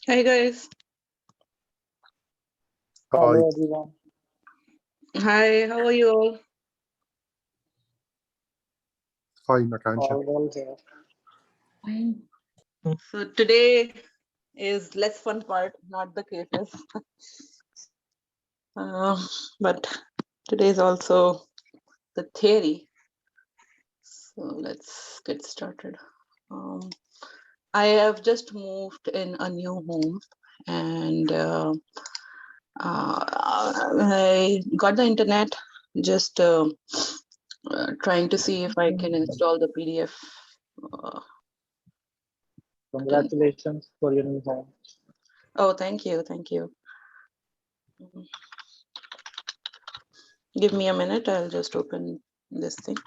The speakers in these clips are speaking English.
Hi guys. Hello Hi, everyone. Hi, how are you all? fine, Akansha. All well here. Fine. So today is less fun part, not the cases. But today is also the theory. So let's get started. I have just moved in a new home and I got the internet just trying to see if I can install the PDF. Uh, button. Congratulations for your new home. Oh, thank you. Thank you. Give me a minute. I'll just open this thing.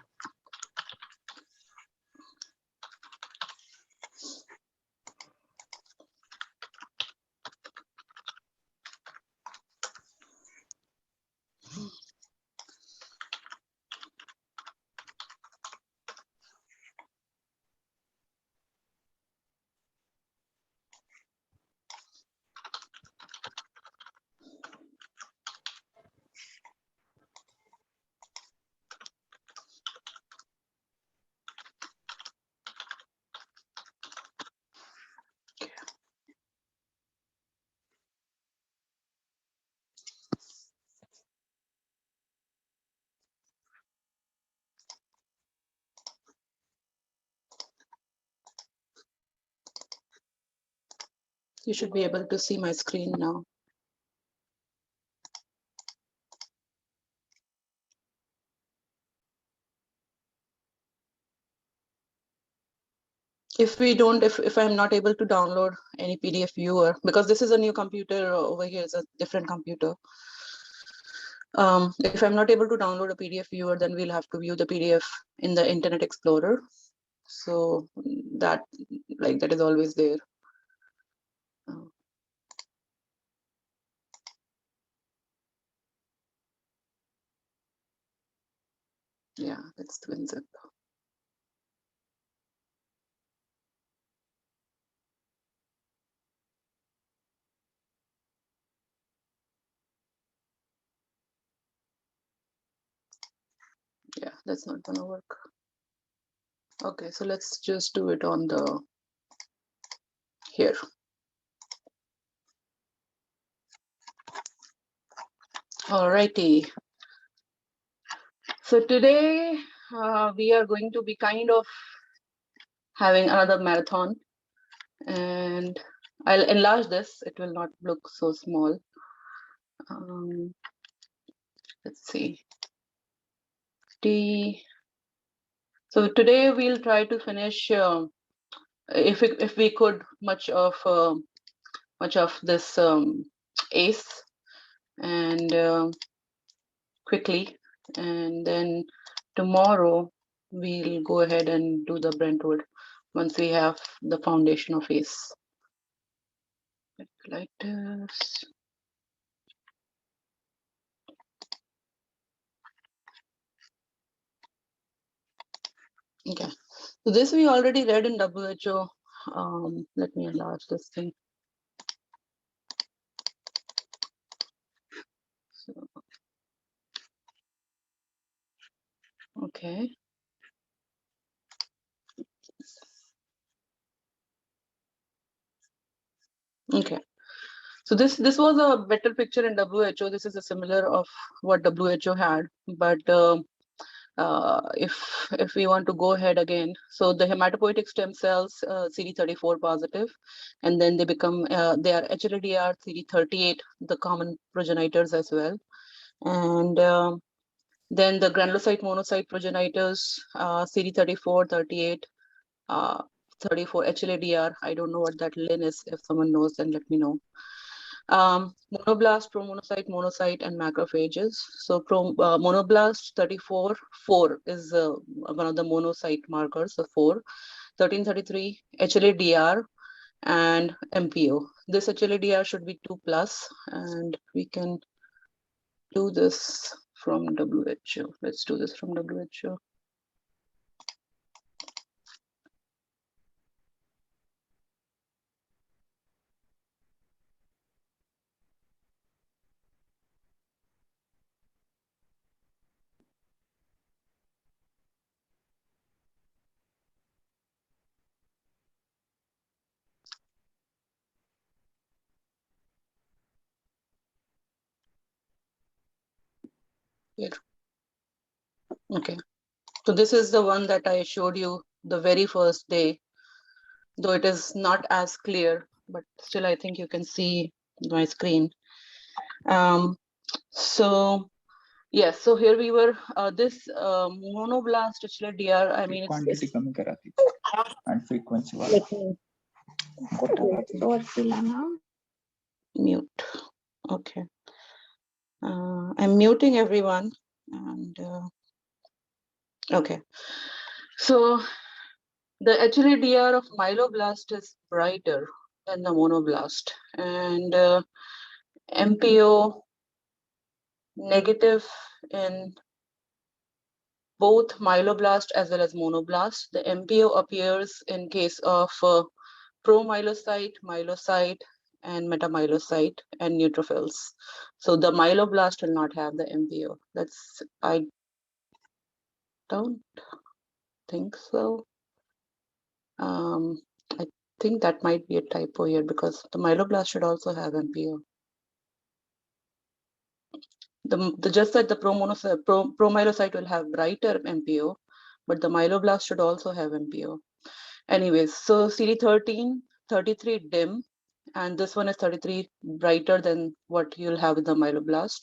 You should be able to see my screen now. If I'm not able to download any PDF viewer, because this is a new computer over here, is a different computer. If I'm not able to download a PDF viewer, then we'll have to view the PDF in the Internet Explorer. So that is always there. Yeah, that's TwinZip. Yeah, that's not gonna work. Okay, so let's just do it on the here. Alrighty. So today we are going to be kind of having another marathon, and I'll enlarge this. It will not look so small. Let's see. So today we'll try to finish, if we could, much of this ACE and quickly, and then tomorrow we'll go ahead and do the Brentwood once we have the foundation of ACE. Like this. Okay, so this we already read in WHO. Let me enlarge this thing. So, okay. Okay. So this was a better picture in WHO. This is a similar of what WHO had, but if we want to go ahead again, so the hematopoietic stem cells CD34 positive, and then they become they are HLA-DR CD38, the common progenitors as well, and then the granulocyte monocyte progenitors CD34, 38, 34 HLA-DR. I don't know what that lin is. If someone knows, then let me know. Monoblast, promonocyte, monocyte, and macrophages. So monoblast 34, 4 is one of the monocyte markers, so 4. 1333, HLA-DR, and MPO. This HLA-DR should be 2+, and we can do this from WHO. Let's do this from WHO. Here. Okay. So this is the one that I showed you the very first day, though it is not as clear, but still I think you can see my screen. So yes, so here we were, this monoblast HLA-DR, I mean, quantity it's कमी करा थी and frequency वाला let me mute. Okay. I'm muting everyone. And okay. So the HLA-DR of myeloblast is brighter than the monoblast, and MPO negative in both myeloblast as well as monoblast. The MPO appears in case of promyelocyte, myelocyte, and metamyelocyte and neutrophils. So the myeloblast will not have the MPO. That's, I don't think so. I think that might be a typo here because the myeloblast should also have MPO. Just that the promyelocyte will have brighter MPO, but the myeloblast should also have MPO. Anyways, so CD13, 33 dim, and this one is 33 brighter than what you'll have with the myeloblast.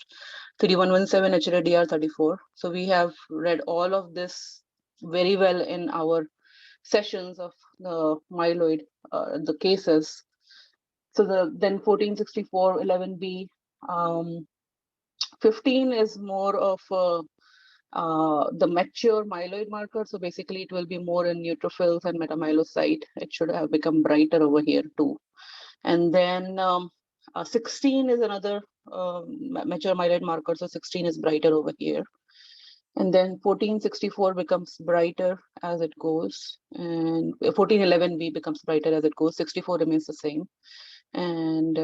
3117 HLA-DR 34. So we have read all of this very well in our sessions of the myeloid, the cases. So then 1464, 11B, 15 is more of the mature myeloid marker. So basically it will be more in neutrophils and metamyelocyte. It should have become brighter over here too. And then 16 is another mature myeloid marker. So 16 is brighter over here. And then 1464 becomes brighter as it goes. And 1411B becomes brighter as it goes. 64 remains the same. And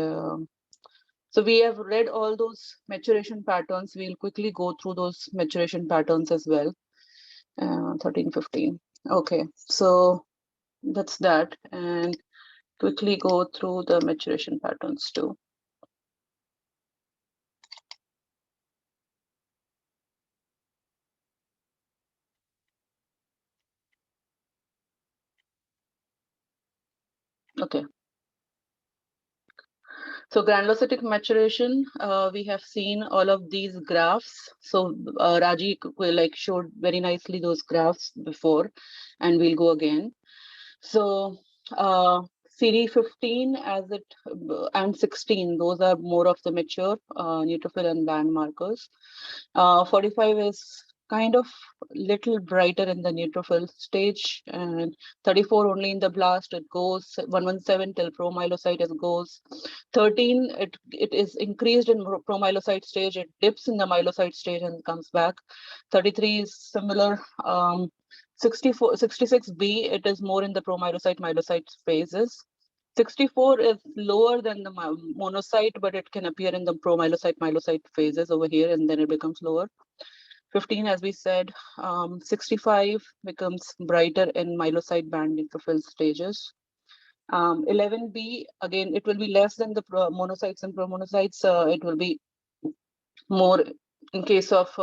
so we have read all those maturation patterns. We'll quickly go through those maturation patterns as well. 13, 15. Okay, so that's that. And quickly go through the maturation patterns too. Okay. So granulocytic maturation, we have seen all of these graphs. So Raji showed very nicely those graphs before, and we'll go again. So CD15 as it and 16, those are more of the mature neutrophil and band markers. 45 is kind of little brighter in the neutrophil stage, and 34 only in the blast. It goes 117 till promyelocyte it goes. 13 it is increased in promyelocyte stage. It dips in the myelocyte stage and comes back. 33 is similar. 66B, it is more in the promyelocyte myelocyte phases. 64 is lower than the monocyte, but it can appear in the promyelocyte myelocyte phases over here, and then it becomes lower. 15, as we said, 65 becomes brighter in myelocyte band neutrophil stages. 11B, again, it will be less than the monocytes and promonocytes. It will be more in case of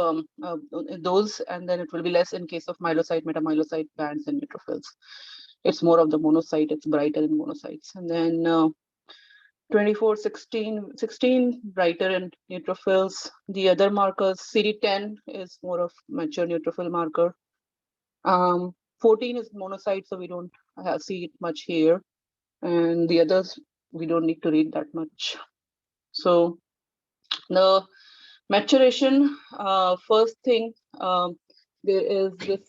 those, and then it will be less in case of myelocyte, metamyelocyte bands and neutrophils. It's more of the monocyte, it's brighter in monocytes. And then 24, 16 brighter in neutrophils. The other markers, CD10 is more of mature neutrophil marker. 14 is monocyte, so we don't see it much here. And the others, we don't need to read that much. So the maturation, first thing, there is this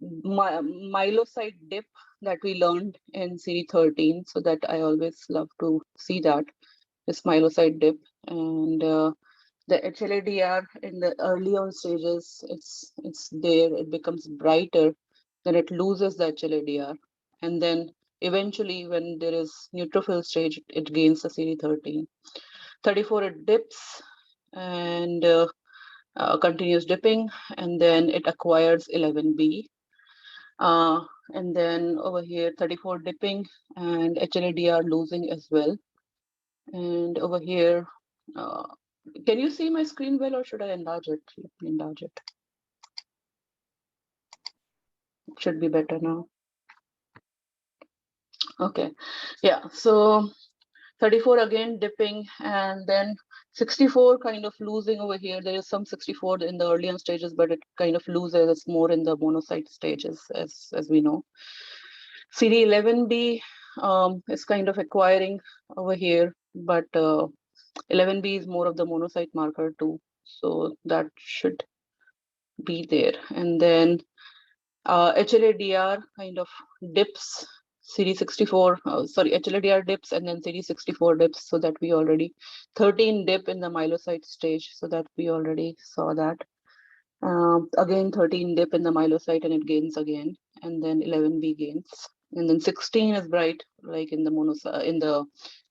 myelocyte dip that we learned in CD13. So that I always love to see that, this myelocyte dip. And the HLA-DR in the early on stages, it's there, it becomes brighter, then it loses the HLA-DR. And then eventually when there is neutrophil stage, it gains the CD13. 34, it dips and continues dipping, and then it acquires 11B. And then over here, 34 dipping and HLA-DR losing as well. And over here, Can you see my screen well, or should I enlarge it? Let me enlarge it. It should be better now. Okay, yeah, so 34 again dipping, and then 64 kind of losing over here. There is some 64 in the earlier stages, but it kind of loses more in the monocyte stages, as we know. CD11B is kind of acquiring over here, but 11B is more of the monocyte marker too, so that should be there. And then HLA-DR kind of dips, CD64, sorry, HLA-DR dips, and then CD64 dips, so that we already 13 dip in the myelocyte stage, so that we already saw that. Again 13 dip in the myelocyte, and it gains again, and then 11B gains, and then 16 is bright like in the in the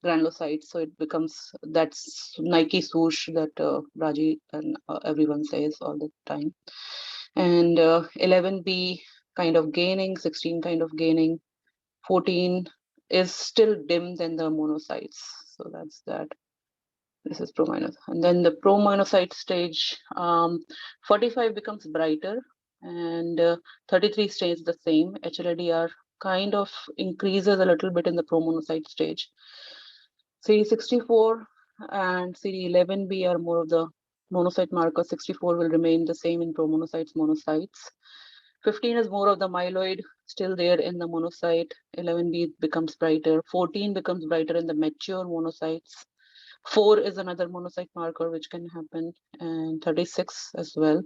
granulocyte, so it becomes that's Nike swoosh that Raji and everyone says all the time. And 11B kind of gaining, 16 kind of gaining, 14 is still dim than the monocytes, so that's that. This is pro-monocyte. And then the pro-monocyte stage, 45 becomes brighter, and 33 stays the same. HLA-DR kind of increases a little bit in the pro-monocyte stage. CD64 and CD11B are more of the monocyte markers. 64 will remain the same in pro-monocytes, monocytes. 15 is more of the myeloid, still there in the monocyte. 11B becomes brighter. 14 becomes brighter in the mature monocytes. 4 is another monocyte marker which can happen, and 36 as well.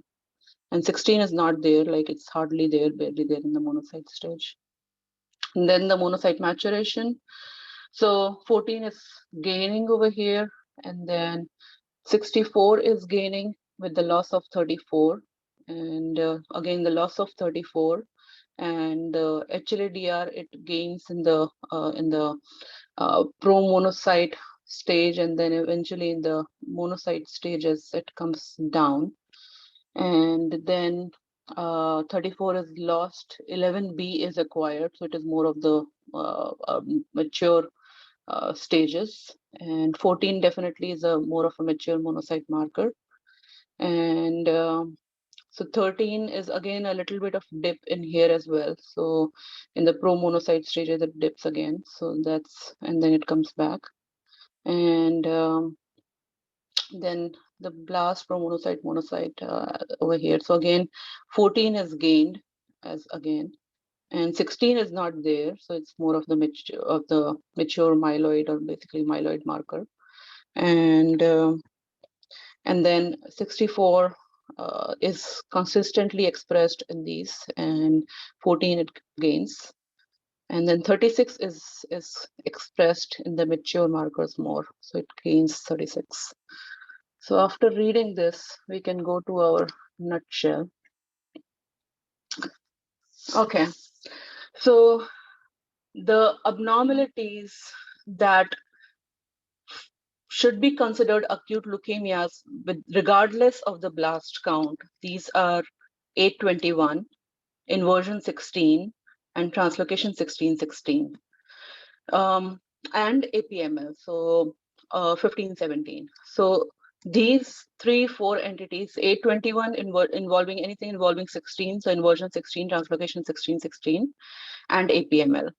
And 16 is not there, like it's hardly there, barely there in the monocyte stage. And then the monocyte maturation. So 14 is gaining over here, and then 64 is gaining with the loss of 34. And again, the loss of 34. And HLA-DR, it gains in the pro-monocyte stage, and then eventually in the monocyte stages it comes down, and then 34 is lost, 11B is acquired, so it is more of the mature stages, and 14 definitely is a more of a mature monocyte marker. And so 13 is again a little bit of dip in here as well, so in the pro-monocyte stages it dips again, so that's, and then it comes back. And then the blast from monocyte over here. So again, 14 is gained as again, and 16 is not there. So it's more of the mature myeloid, or basically myeloid marker. And then 64 is consistently expressed in these, and 14 it gains. And then 36 is expressed in the mature markers more, so it gains 36. So after reading this, we can go to our nutshell. Okay, so the abnormalities that should be considered acute leukemias regardless of the blast count, these are 821, inversion 16, and translocation 1616, and APML, so 1517. So these 3-4 entities, 821 involving anything involving 16, so inversion 16, translocation 1616, and APML.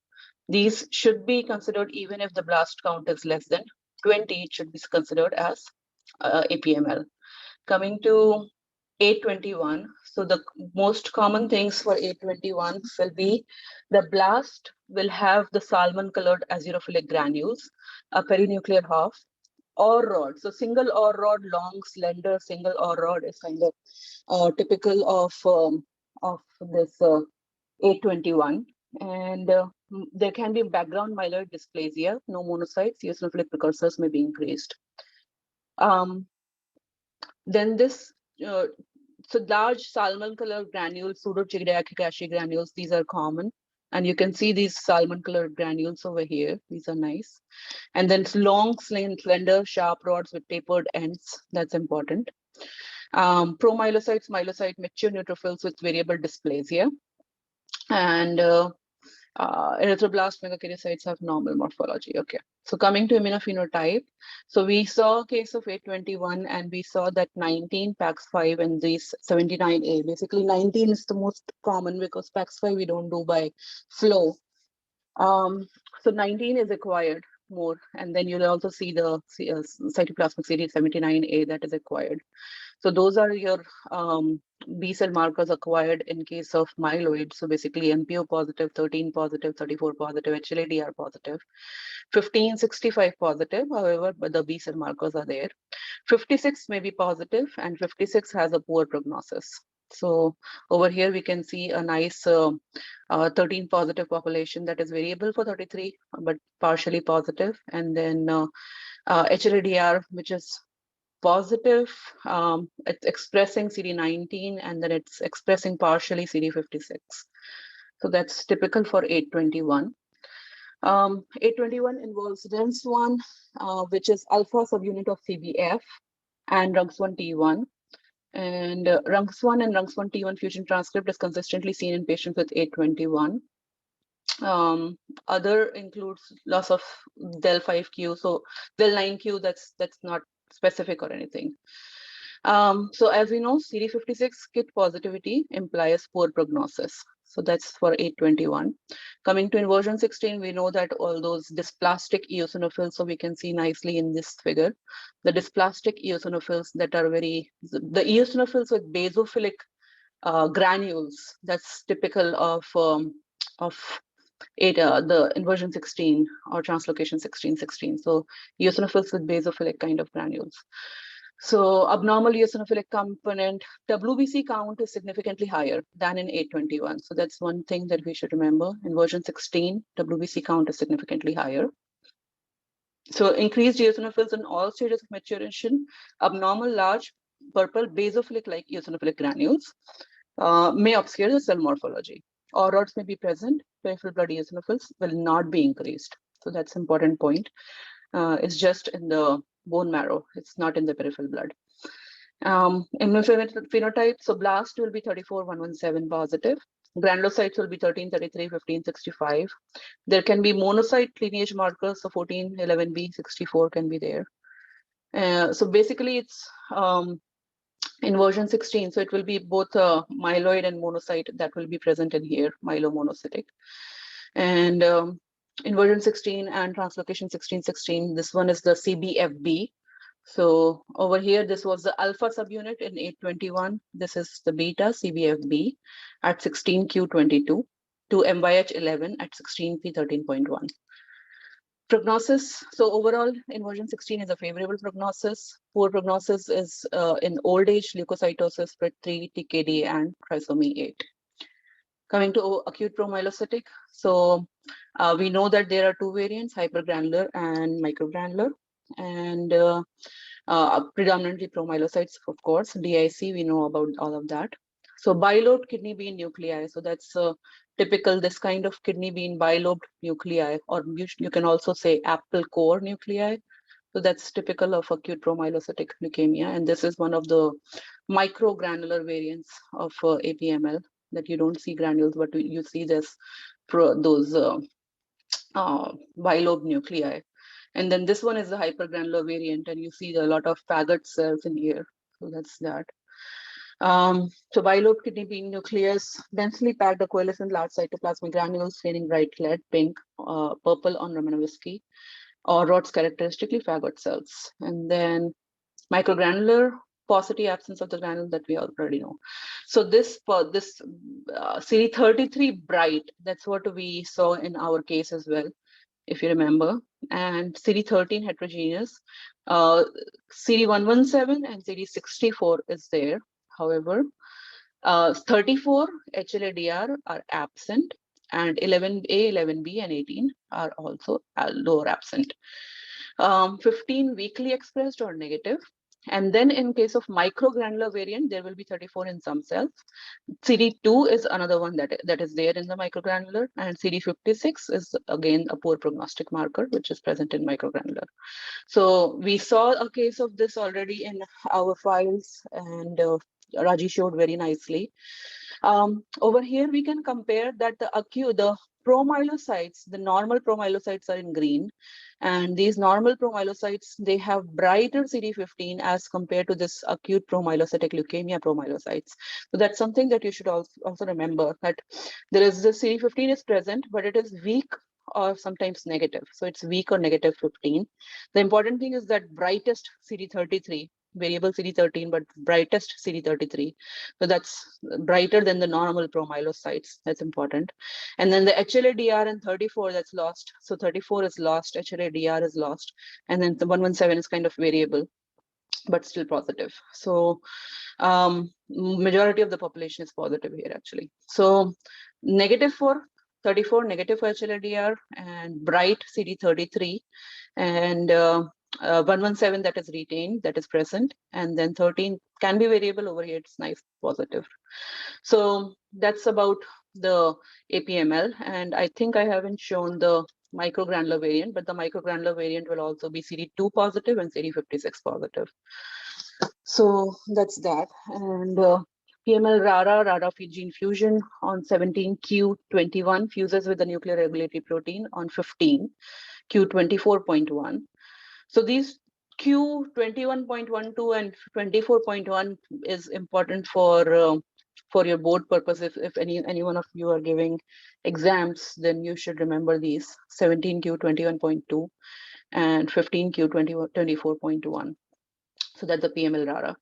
These should be considered even if the blast count is less than 20, it should be considered as APML. Coming to 821, so the most common things for 821 will be the blast will have the salmon colored azurophilic granules, a perinuclear half, OR rod. So single OR rod, long, slender, single OR rod is kind of typical of this 821. And there can be background myeloid dysplasia, no monocytes, eosinophilic precursors may be increased. Then this, so large salmon colored granules, pseudochigiacic ashy granules, these are common. And you can see these salmon colored granules over here. These are nice. And then long, slender, sharp rods with tapered ends. That's important. Promyelocytes, myelocyte, mature neutrophils with variable dysplasia. And erythroblast megakaryocytes have normal morphology. Okay, so coming to immunophenotype, so we saw a case of 821 and we saw that 19 PAX5 and these 79A. Basically 19 is the most common because PAX5 we don't do by flow. So 19 is acquired more, and then you'll also see the cytoplasmic CD79A that is acquired. So those are your B cell markers acquired in case of myeloid. So basically MPO positive, 13 positive, 34 positive, HLA-DR positive, 15, 65 positive, however, but the B cell markers are there. 56 may be positive and 56 has a poor prognosis. So over here we can see a nice 13 positive population that is variable for 33, but partially positive. And then HLA-DR, which is positive, it's expressing CD19 and then it's expressing partially CD56. So that's typical for 821. 821 involves RUNX1, which is alpha subunit of CBF and RUNX1T1. And RUNX1 and RUNX1T1 fusion transcript is consistently seen in patients with 821. Other includes loss of del5q, so del9q, that's not specific or anything. So as we know, CD56 KIT positivity implies poor prognosis. So that's for 821. Coming to inversion 16, we know that all those dysplastic eosinophils, so we can see nicely in this figure, the dysplastic eosinophils that are the eosinophils with basophilic granules, that's typical of the inversion 16 or translocation 16. So eosinophils with basophilic kind of granules. So abnormal eosinophilic component, WBC count is significantly higher than in 821. So that's one thing that we should remember. Inversion 16, WBC count is significantly higher. So increased eosinophils in all stages of maturation, abnormal large purple basophilic-like eosinophilic granules may obscure the cell morphology. Or rods may be present, peripheral blood eosinophils will not be increased. So that's an important point. It's just in the bone marrow, it's not in the peripheral blood. Immunophenotype, so blast will be 34,117 positive. Granulocytes will be 13, 33, 15, 65. There can be monocyte lineage markers, so 14, 11B, 64 can be there. So basically it's inversion 16, so it will be both myeloid and monocyte that will be present in here, myelomonocytic. And inversion 16 and translocation 16, this one is the CBFB. So over here, this was the alpha subunit in 821. This is the beta CBFB at 16q22 to MYH11 at 16p13.1. Prognosis, so overall inversion 16 is a favorable prognosis. Poor prognosis is in old age leukocytosis, FLT3, TKD, and trisomy 8. Coming to acute promyelocytic, so we know that there are two variants, hypergranular and microgranular, and predominantly promyelocytes, of course. DIC, we know about all of that. So bilobed kidney bean nuclei, so that's typical, this kind of kidney bean bilobed nuclei, or you can also say apple core nuclei. So that's typical of acute promyelocytic leukemia, and this is one of the microgranular variants of APML, that you don't see granules, but you see this those bilobed nuclei. And then this one is the hypergranular variant, and you see a lot of Faggot cells in here. So that's that. So bilobed kidney bean nucleus, densely packed the coalescent large cytoplasmic granules staining bright red, pink, purple on Romanovsky, or rods characteristically Faggot cells. And then microgranular, paucity, absence of the granule that we already know. So this CD33 bright, that's what we saw in our case as well, if you remember. And CD13 heterogeneous, CD117 and CD64 is there. However, 34 HLA-DR are absent, and 11A, 11B, and 18 are also lower absent. 15 weakly expressed or negative. And then in case of microgranular variant, there will be 34 in some cells. CD2 is another one that is there in the microgranular, and CD56 is again a poor prognostic marker, which is present in microgranular. So we saw a case of this already in our files, and Raji showed very nicely. Over here, we can compare that the promyelocytes, the normal promyelocytes are in green, and these normal promyelocytes, they have brighter CD15 as compared to this acute promyelocytic leukemia promyelocytes. So that's something that you should also remember, that there is the CD15 is present, but it is weak or sometimes negative. So it's weak or negative 15. The important thing is that brightest CD33, variable CD13, but brightest CD33. So that's brighter than the normal promyelocytes. That's important. And then the HLA-DR and 34, that's lost. So 34 is lost, HLA-DR is lost. And then the 117 is kind of variable, but still positive. So majority of the population is positive here actually. So negative for 34, negative for HLA-DR, and bright CD33, and 117 that is retained, that is present, and then 13 can be variable over here, it's nice positive. So that's about the APML, and I think I haven't shown the microgranular variant, but the microgranular variant will also be CD2 positive and CD56 positive. So that's that. And PML RARA gene fusion on 17q21 fuses with the nuclear regulatory protein on 15 q24.1. So these q21.12 and 24.1 is important for your board purpose. If any one of you are giving exams, then you should remember these 17q21.2 and 15q24.1. So that's the PML RARA.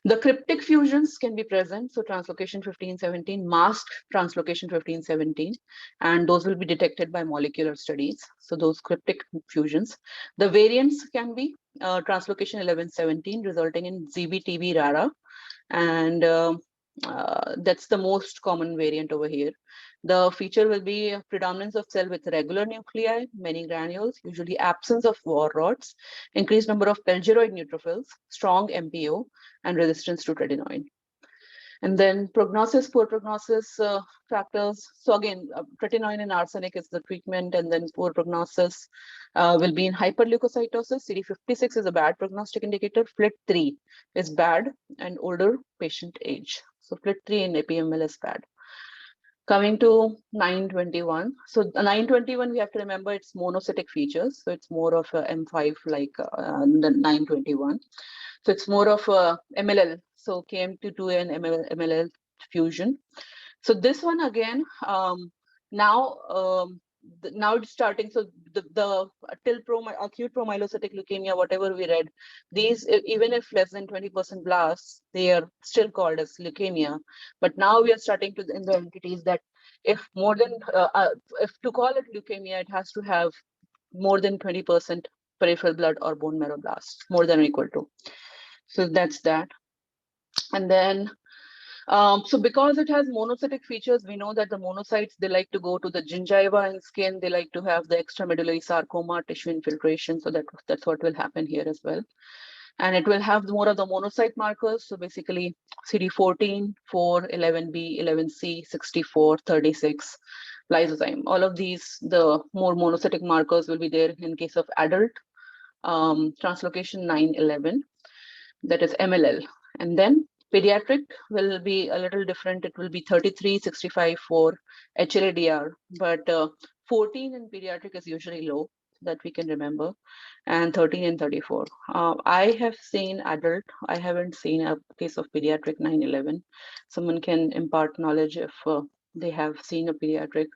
The cryptic fusions can be present, so translocation 1517, masked translocation 1517, and those will be detected by molecular studies. So those cryptic fusions. The variants can be translocation 1117, resulting in ZBTB RARA, and that's the most common variant over here. The feature will be a predominance of cell with regular nuclei, many granules, usually absence of war rods, increased number of pelgeroid neutrophils, strong MPO, and resistance to tretinoin. And then prognosis, poor prognosis factors. So again, tretinoin and arsenic is the treatment, and then poor prognosis will be in hyperleukocytosis. CD56 is a bad prognostic indicator. FLT3 is bad, and older patient age. So FLT3 in APML is bad. Coming to 921. So 921, we have to remember it's monocytic features. So it's more of a M5 like the 921. So it's more of a MLL. So KMT2A and MLL fusion. So this one again, now it's starting. So the acute promyelocytic leukemia, whatever we read, these, even if less than 20% blasts, they are still called as leukemia. But now we are starting to in the entities that if more than if to call it leukemia, it has to have more than 20% peripheral blood or bone marrow blasts, more than or equal to. So that's that. And then so because it has monocytic features, we know that the monocytes, they like to go to the gingiva and skin. They like to have the extramedullary sarcoma, tissue infiltration. So that's what will happen here as well. And it will have more of the monocyte markers. So basically CD14, 4, 11B, 11C, 64, 36, lysozyme. All of these, the more monocytic markers will be there in case of adult. Translocation 911, that is MLL. And then pediatric will be a little different. It will be 33, 65 for HLA-DR, but 14 in pediatric is usually low, that we can remember, and 13 and 34. I have seen adult. I haven't seen a case of pediatric 911. Someone can impart knowledge if they have seen a pediatric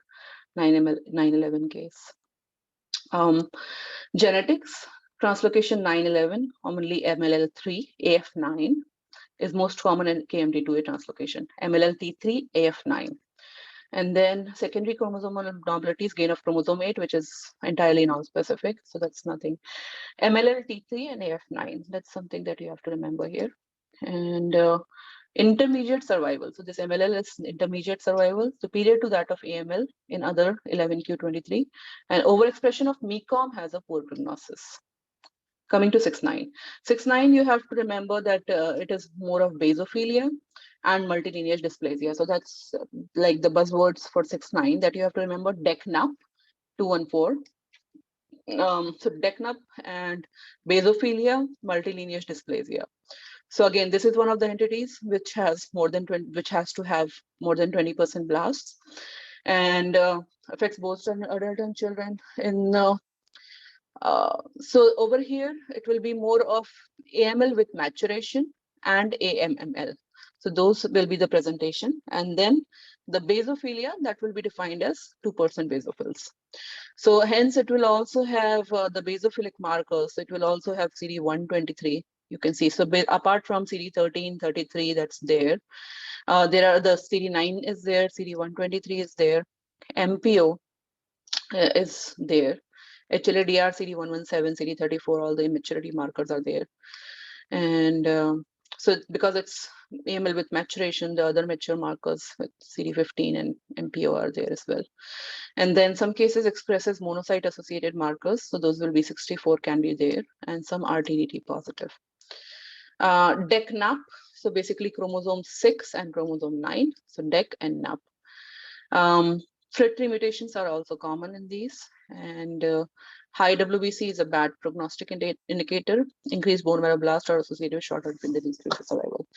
911 case. Genetics, translocation 911, commonly MLL3, AF9 is most common in KMT2A translocation, MLL-T3, AF9. And then secondary chromosomal abnormalities, gain of chromosome 8, which is entirely non-specific, so that's nothing. MLL-T3 and AF9, that's something that you have to remember here. And intermediate survival. So this MLL is intermediate survival, superior to that of AML in other 11q23. And overexpression of MECOM has a poor prognosis. Coming to 6-9. 6-9, you have to remember that it is more of basophilia and multilineage dysplasia. So that's like the buzzwords for 6-9 that you have to remember. DECNUP 214. So DECNUP and basophilia, multilineage dysplasia. So again, this is one of the entities which has more than 20, which has to have more than 20% blasts. And affects both adult and children. So over here, it will be more of AML with maturation and AMML. So those will be the presentation. And then the basophilia, that will be defined as 2% basophils. So hence it will also have the basophilic markers. So it will also have CD123. You can see, so apart from CD13, 33, that's there. There are the CD9 is there, CD123 is there, MPO is there. HLA-DR, CD117, CD34, all the immaturity markers are there. And so because it's AML with maturation, the other mature markers with CD15 and MPO are there as well. And then some cases expresses monocyte associated markers. So those will be 64 can be there, and some RTDT positive. DEC-NAP, so basically chromosome 6 and chromosome 9, so DEC and NAP. FLT3 mutations are also common in these, and high WBC is a bad prognostic indicator. Increased bone marrow blast are associated with shorter disease-free survival.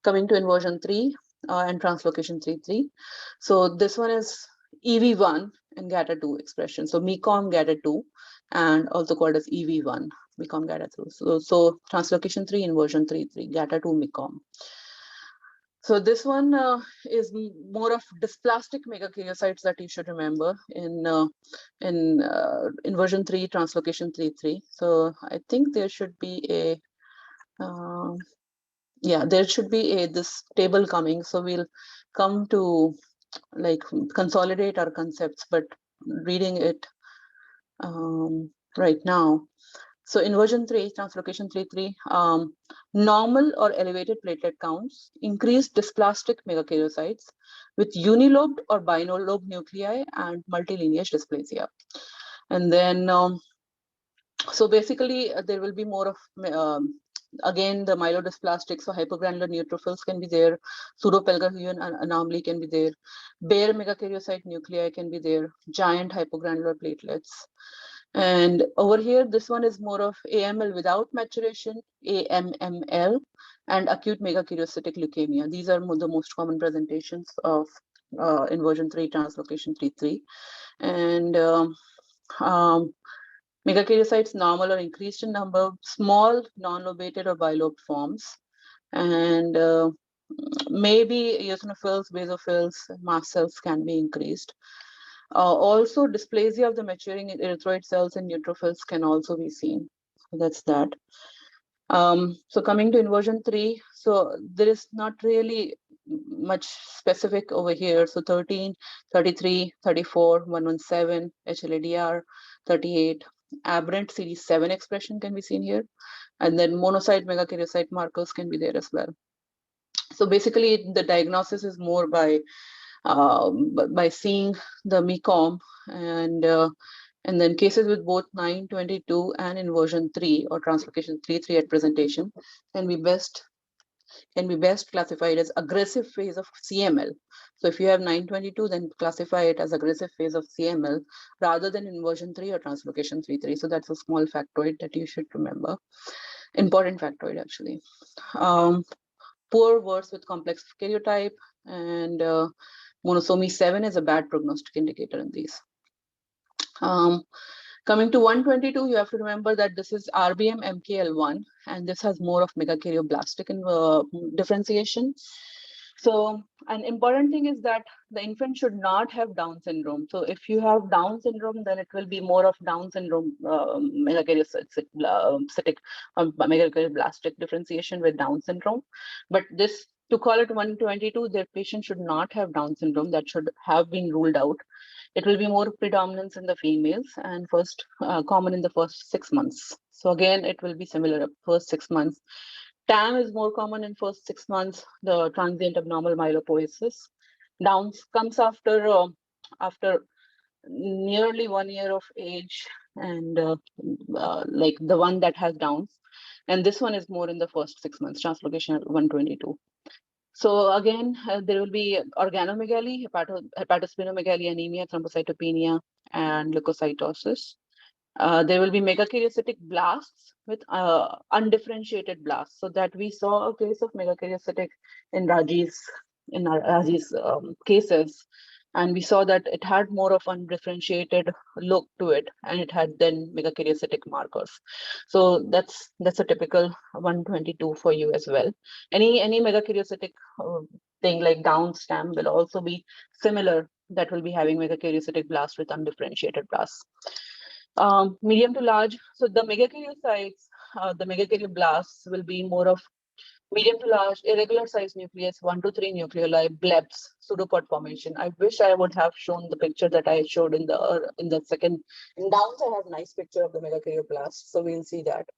Coming to inversion 3 and translocation 3-3. So this one is EV1 and GATA2 expression. So MECOM GATA2 and also called as EV1, MECOM GATA2. So translocation 3, inversion 3-3, GATA2 MECOM. So this one is more of dysplastic megakaryocytes that you should remember in inversion 3, translocation 3-3. So I think there should be a there should be this table coming. So we'll come to like consolidate our concepts, but reading it right now. So inversion 3, translocation 3-3, normal or elevated platelet counts, increased dysplastic megakaryocytes with unilobed or bilobed nuclei and multilineage dysplasia. And then, so basically there will be more of, again, the myelodysplastic, so hypogranular neutrophils can be there, pseudopelgavian anomaly can be there, bare megakaryocyte nuclei can be there, giant hypogranular platelets. And over here, this one is more of AML without maturation, AMML, and acute megakaryocytic leukemia. These are the most common presentations of inversion 3, translocation 3-3. And megakaryocytes normal or increased in number, small non-lobated or bilobed forms, and maybe eosinophils, basophils, mast cells can be increased. Also, dysplasia of the maturing erythroid cells and neutrophils can also be seen. So that's that. So coming to inversion 3, so there is not really much specific over here. So 13, 33, 34, 117, HLA-DR, 38, aberrant CD7 expression can be seen here. And then monocyte megakaryocyte markers can be there as well. So basically the diagnosis is more by seeing the MECOM, and then cases with both 922 and inversion 3 or translocation 3-3 at presentation can be best classified as aggressive phase of CML. So if you have 922, then classify it as aggressive phase of CML rather than inversion 3 or translocation 3-3. So that's a small factoid that you should remember. Important factoid actually. Poor worse with complex karyotype, and monosomy 7 is a bad prognostic indicator in these. Coming to 122, you have to remember that this is RBM MKL1, and this has more of megakaryoblast differentiation. So an important thing is that the infant should not have Down syndrome. So if you have Down syndrome, then it will be more of Down syndrome megakaryoblast differentiation with Down syndrome. But this, to call it 122, their patient should not have Down syndrome. That should have been ruled out. It will be more predominance in the females and first common in the first 6 months. So again, it will be similar first 6 months. TAM is more common in first 6 months, the transient abnormal myelopoiesis. Downs comes after nearly 1 year of age, and like the one that has Downs. And this one is more in the first 6 months, translocation 122. So again, there will be organomegaly, hepatosplenomegaly, anemia, thrombocytopenia, and leukocytosis. There will be megakaryocytic blasts with undifferentiated blasts. So that we saw a case of megakaryocytic in Raji's cases. And we saw that it had more of undifferentiated look to it, and it had then megakaryocytic markers. So that's a typical 122 for you as well. Any megakaryocytic thing like down stem will also be similar. That will be having megakaryocytic blast with undifferentiated blasts. Medium to large. So the megakaryocytes, the megakaryoblast will be more of medium to large, irregular size nucleus, 1 to 3 nucleoli, blebs, pseudopod formation. I wish I would have shown the picture that I showed in the second. In downs, I have a nice picture of the megakaryoblast, so we'll see that.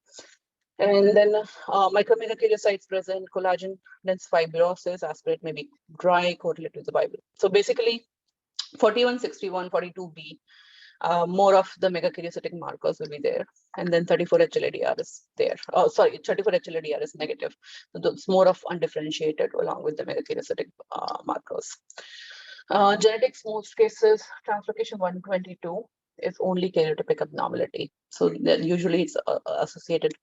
And then micromegakaryocytes present, collagen dense fibrosis, aspirate may be dry, correlated with the Bible. So basically, 4161, 42B. More of the megakaryocytic markers will be there. And then 34 HLA-DR is there. Oh, sorry, 34 HLA-DR is negative. So it's more of undifferentiated along with the megakaryocytic markers. Genetics, most cases, translocation 122 is only karyotypic abnormality. So usually it's associated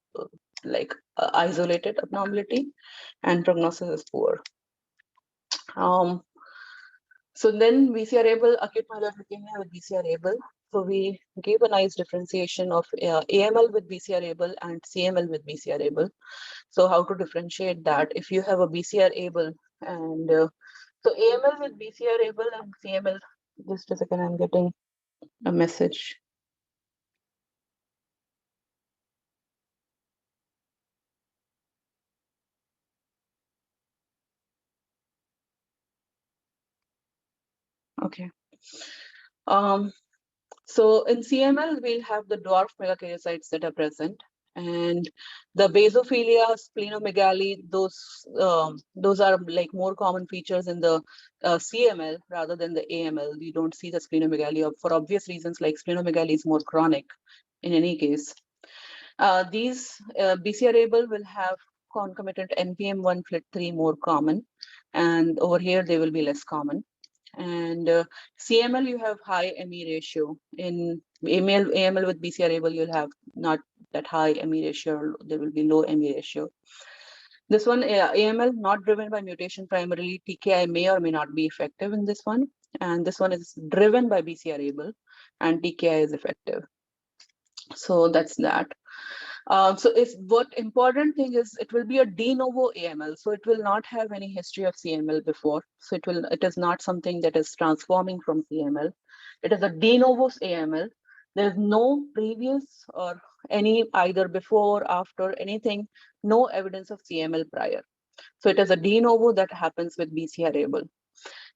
like isolated abnormality, and prognosis is poor. So then BCR-ABL, acute myeloid leukemia with BCR-ABL. So we gave a nice differentiation of AML with BCR-ABL and CML with BCR-ABL. So how to differentiate that? If you have a BCR-ABL and so AML with BCR-ABL and CML, just a second, I'm getting a message. Okay. So in CML, we'll have the dwarf megakaryocytes that are present, and the basophilia, splenomegaly, those are like more common features in the CML rather than the AML. We don't see the splenomegaly for obvious reasons, like splenomegaly is more chronic in any case. These BCR-ABL will have concomitant NPM1 FLT3 more common, and over here they will be less common. And CML, you have high ME ratio. In AML with BCR-ABL, you'll have not that high ME ratio. There will be low ME ratio. This one, AML, not driven by mutation primarily. TKI may or may not be effective in this one. And this one is driven by BCR-ABL, and TKI is effective. So that's that. So if what important thing is, it will be a de novo AML. So it will not have any history of CML before. So it is not something that is transforming from CML. It is a de novo AML. There's no previous or any either before, after, anything, no evidence of CML prior. So it is a de novo that happens with BCR-ABL.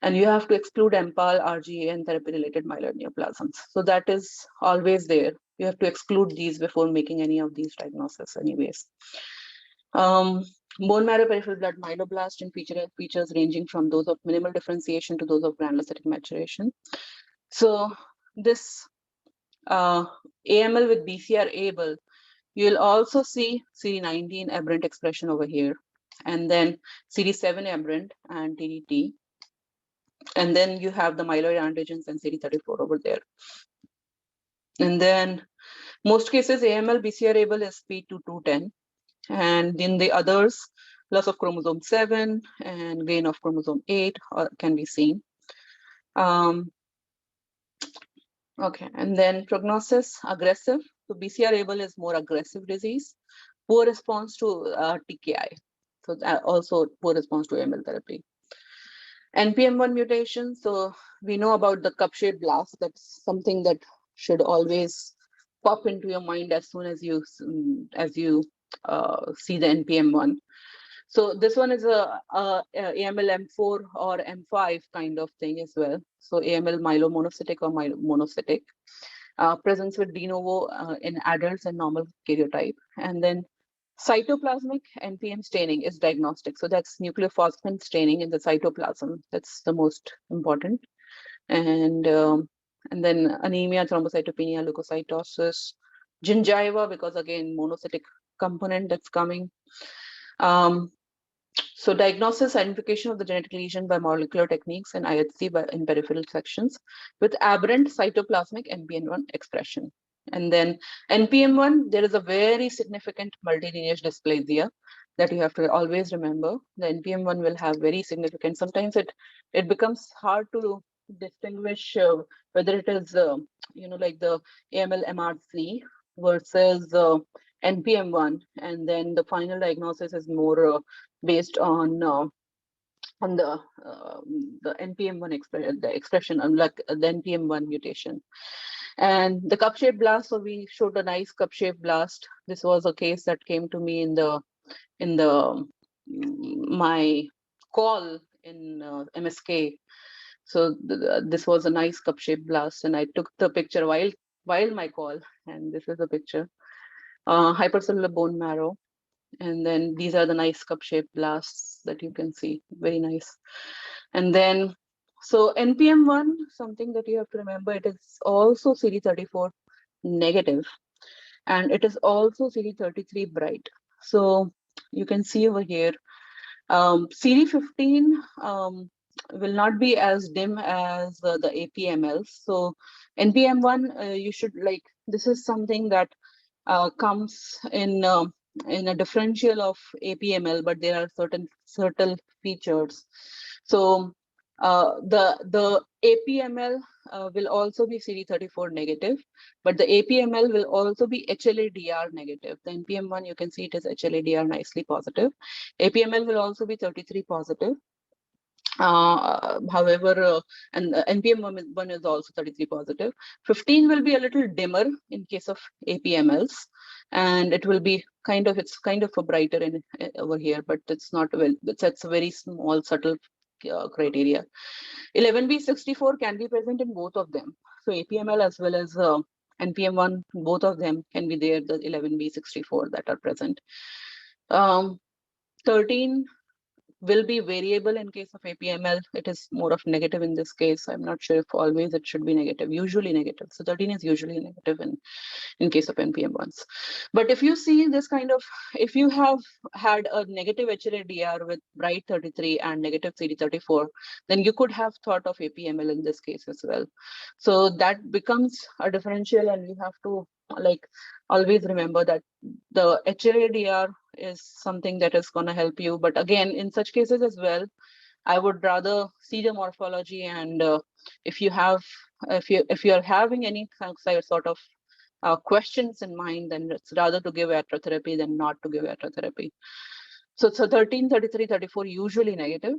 And you have to exclude MPAL, RGA, and therapy-related myeloid neoplasms. So that is always there. You have to exclude these before making any of these diagnoses anyways. Bone marrow peripheral blood myeloblast in features ranging from those of minimal differentiation to those of granulocytic maturation. So this AML with BCR-ABL, you'll also see CD19 aberrant expression over here, and then CD7 aberrant and TDT. And then you have the myeloid antigens and CD34 over there. And then most cases, AML BCR-ABL is P2210. And in the others, loss of chromosome 7 and gain of chromosome 8 can be seen. Okay, and then prognosis, aggressive. So BCR-ABL is more aggressive disease, poor response to TKI. So also poor response to AML therapy. NPM1 mutation, so we know about the cup-shaped blast. That's something that should always pop into your mind as soon as you see the NPM1. So this one is a AML M4 or M5 kind of thing as well. So AML myelomonocytic or monocytic. Presence with de novo in adults and normal karyotype. And then cytoplasmic NPM staining is diagnostic. So that's nucleophosphine staining in the cytoplasm. That's the most important. And then anemia, thrombocytopenia, leukocytosis, gingiva, because again, monocytic component that's coming. So diagnosis, identification of the genetic lesion by molecular techniques and IHC in peripheral sections with aberrant cytoplasmic NPM1 expression. And then NPM1, there is a very significant multilineage dysplasia that you have to always remember. The NPM1 will have very significant, sometimes it becomes hard to distinguish whether it is, like the AML MRC versus NPM1, and then the final diagnosis is more based on the NPM1 expression, unlike the NPM1 mutation. And the cup-shaped blast, so we showed a nice cup-shaped blast. This was a case that came to me in my call in MSK. So this was a nice cup-shaped blast, and I took the picture while my call, and this is the picture. Hypercellular bone marrow, and then these are the nice cup-shaped blasts that you can see, very nice. And then, so NPM1, something that you have to remember, it is also CD34 negative, and it is also CD33 bright. So you can see over here, CD15 will not be as dim as the APMLs. So NPM1, you should this is something that comes in a differential of APML, but there are certain features. So the APML will also be CD34 negative, but the APML will also be HLA-DR negative. The NPM1, you can see it is HLA-DR nicely positive. APML will also be 33 positive. However, and NPM1 is also 33 positive. 15 will be a little dimmer in case of APMLs, and it will be it's kind of a brighter over here, but it's not it's a very small, subtle criteria. 11B64 can be present in both of them. So APML as well as NPM1, both of them can be there, the 11B64 that are present. 13 will be variable in case of APML. It is more of negative in this case. I'm not sure if always it should be negative, usually negative. So 13 is usually negative in case of NPM1s. But if you see this if you have had a negative HLA-DR with bright 33 and negative CD34, then you could have thought of APML in this case as well. So that becomes a differential, and you have to always remember that the HLA-DR is something that is going to help you. But again, in such cases as well, I would rather see the morphology, and if you are having any sort of questions in mind, then it's rather to give iatrotherapy than not to give iatrotherapy. So 13, 33, 34 usually negative.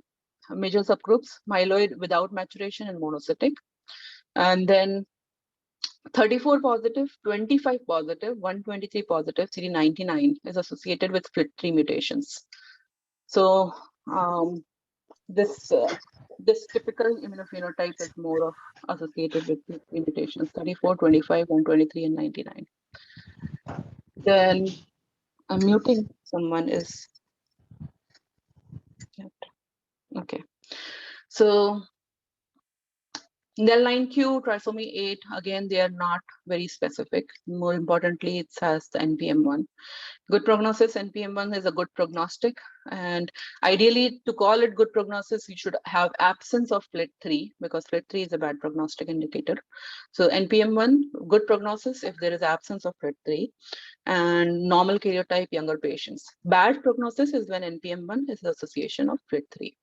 Major subgroups: myeloid without maturation and monocytic. And then 34 positive, 25 positive, 123 positive, CD99 is associated with FLT3 mutations. So this typical immunophenotype is more of associated with FLT3 mutations: 34, 25, 123, and 99. Then I'm muting someone is. Okay. So Del9Q, trisomy 8, again, they are not very specific. More importantly, it has the NPM1. Good prognosis, NPM1 is a good prognostic. And ideally, to call it good prognosis, you should have absence of FLT3, because FLT3 is a bad prognostic indicator. So NPM1, good prognosis if there is absence of FLT3, and normal karyotype, younger patients. Bad prognosis is when NPM1 is the association of FLT3.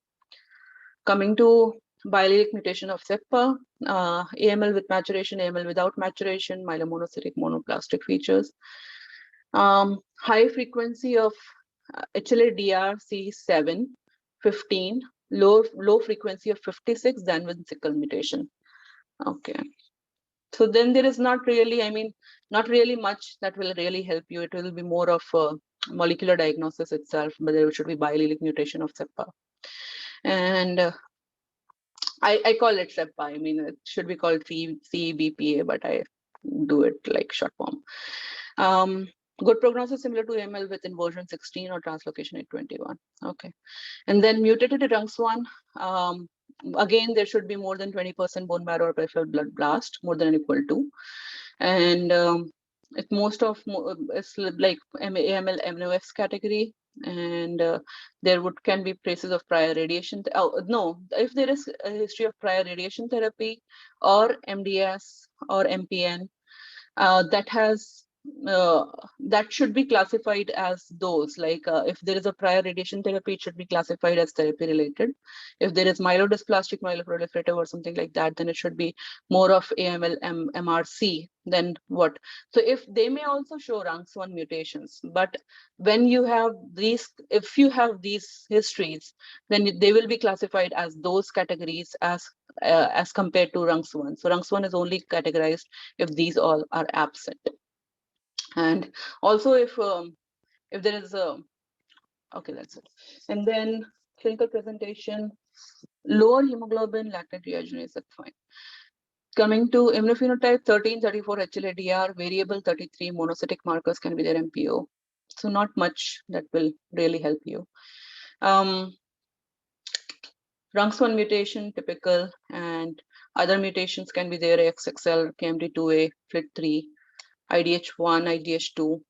Coming to biallelic mutation of SEPA, AML with maturation, AML without maturation, myelomonocytic monoplastic features. High frequency of HLA-DR C7, 15, low frequency of 56, than with sickle mutation. Okay. So then there is not really much that will really help you. It will be more of a molecular diagnosis itself, but there should be biallelic mutation of SEPA. And I call it SEPA. I mean, it should be called CEBPA, but I do it like short form. Good prognosis similar to AML with inversion 16 or translocation 821. Okay. And then mutated RUNX1, again, there should be more than 20% bone marrow or peripheral blood blast, more than or equal to. And it's like AML MOS category. And there can be traces of prior radiation. No, if there is a history of prior radiation therapy or MDS or MPN that has that should be classified as those, like if there is a prior radiation therapy, it should be classified as therapy related. If there is myelodysplastic, myeloproliferative or something like that, then it should be more of AML, MRC than what. So if they may also show RUNX1 mutations, but when you have these, if you have these histories, then they will be classified as those categories as compared to RUNX1. So RUNX1 is only categorized if these all are absent. And also if there is a, okay, that's it. And then clinical presentation, lower hemoglobin, lactate dehydrogenase, that's fine. Coming to immunophenotype, 13, 34 HLA-DR, variable 33 monocytic markers can be their MPO. So not much that will really help you. RUNX1 mutation, typical, and other mutations can be there, XXL, KMT2A, FLT3, IDH1, IDH2.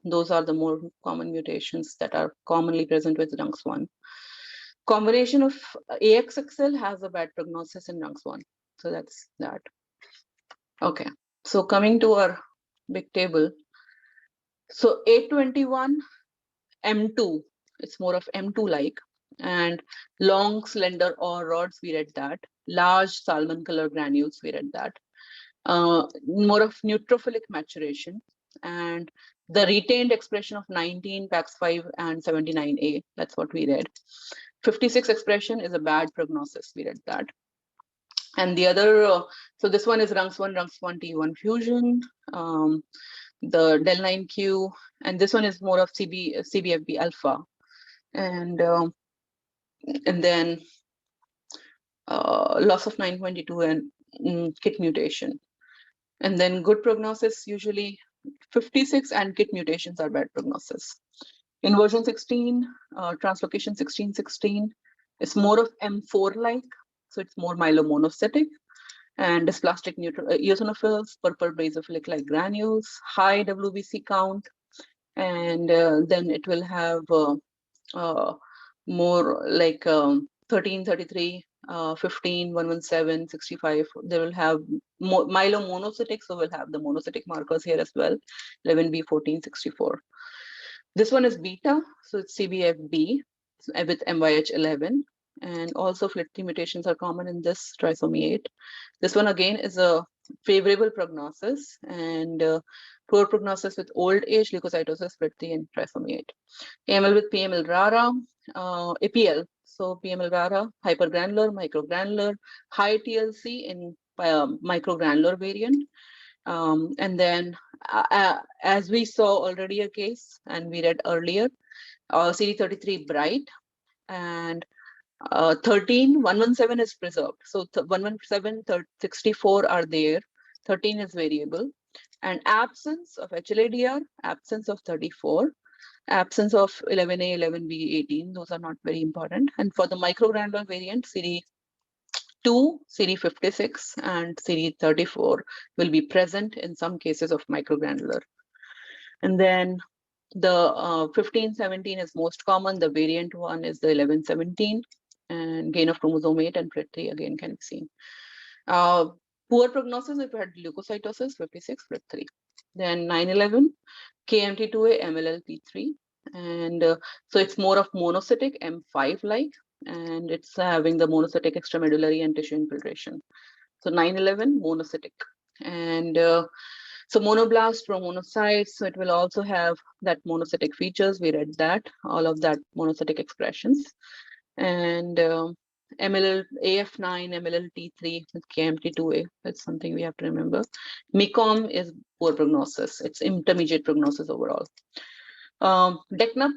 Those are the more common mutations that are commonly present with RUNX1. Combination of AXXL has a bad prognosis in RUNX1. So that's that. Okay, so coming to our big table. So 821 M2, it's more of M2-like, and long, slender or rods, we read that. Large salmon color granules, we read that. More of neutrophilic maturation, and the retained expression of 19, PAX5, and 79A, that's what we read. 56 expression is a bad prognosis, we read that. And the other, so this one is RUNX1 T1 fusion, the del9Q, and this one is more of CBFB alpha. And then loss of 922 and KIT mutation. And then good prognosis, usually 56 and KIT mutations are bad prognosis. Inversion 16, translocation 1616 is more of M4-like, so it's more myelomonocytic, and dysplastic eosinophils, purple basophilic-like granules, high WBC count, and then it will have more like 13, 33, 15, 117, 65. They will have myelomonocytic, so we'll have the monocytic markers here as well, 11B, 14, 64. This one is beta, so it's CBFB with MYH11. And also FLT3 mutations are common in this trisomy 8. This one again is a favorable prognosis, and poor prognosis with old age, leukocytosis, FLT3, and trisomy 8. AML with PML rara, APL. So PML rara, hypergranular, microgranular, high TLC in microgranular variant. And then as we saw already a case, and we read earlier, CD33 bright, and 13, 117 is preserved. So 117, 64 are there, 13 is variable. And absence of HLA-DR, absence of 34, absence of 11A, 11B, 18, those are not very important. And for the microgranular variant, CD2, CD56, and CD34 will be present in some cases of microgranular. And then the 15, 17 is most common. The variant one is the 11, 17, and gain of chromosome 8 and FLT3 again can be seen. Poor prognosis if you had leukocytosis, 56, FLT3. Then 9/11, KMT2A, MLL-P3, and so it's more of monocytic, M5-like, and it's having the monocytic extramedullary and tissue infiltration. So 9/11, monocytic, and so monoblast from monocytes, so it will also have that monocytic features. We read that, all of that monocytic expressions. And MLL AF9, MLL-T3 with KMT2A, that's something we have to remember. MECOM is poor prognosis. It's intermediate prognosis overall. DECNUP,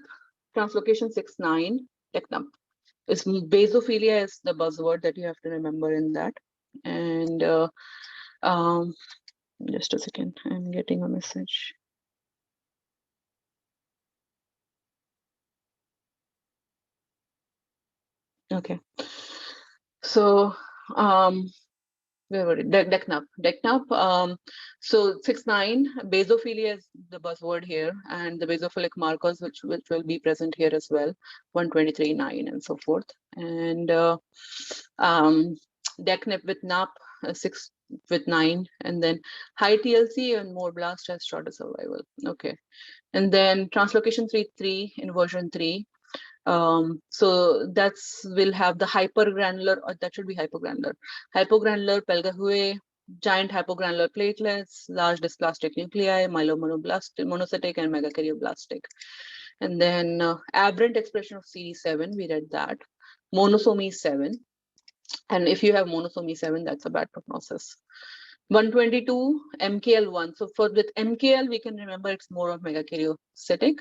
translocation 6-9, DECNUP. Basophilia is the buzzword that you have to remember in that. And just a second, I'm getting a message. Okay. So where were it? DECNUP. So 6-9, basophilia is the buzzword here, and the basophilic markers which will be present here as well, 123-9 and so forth. And DECNUP with NAP, with 9, and then high TLC and more blast has shorter survival. Okay, and then translocation 3 in version 3. So that's will have the hypergranular, or that should be hypergranular Pelgahue, giant hypogranular platelets, large dysplastic nuclei, myelomonocytic and megakaryoblastic. And then aberrant expression of CD7, we read that. Monosomy 7. And if you have monosomy 7, that's a bad prognosis. 122, MKL1. So for with MKL, we can remember it's more of megakaryocytic.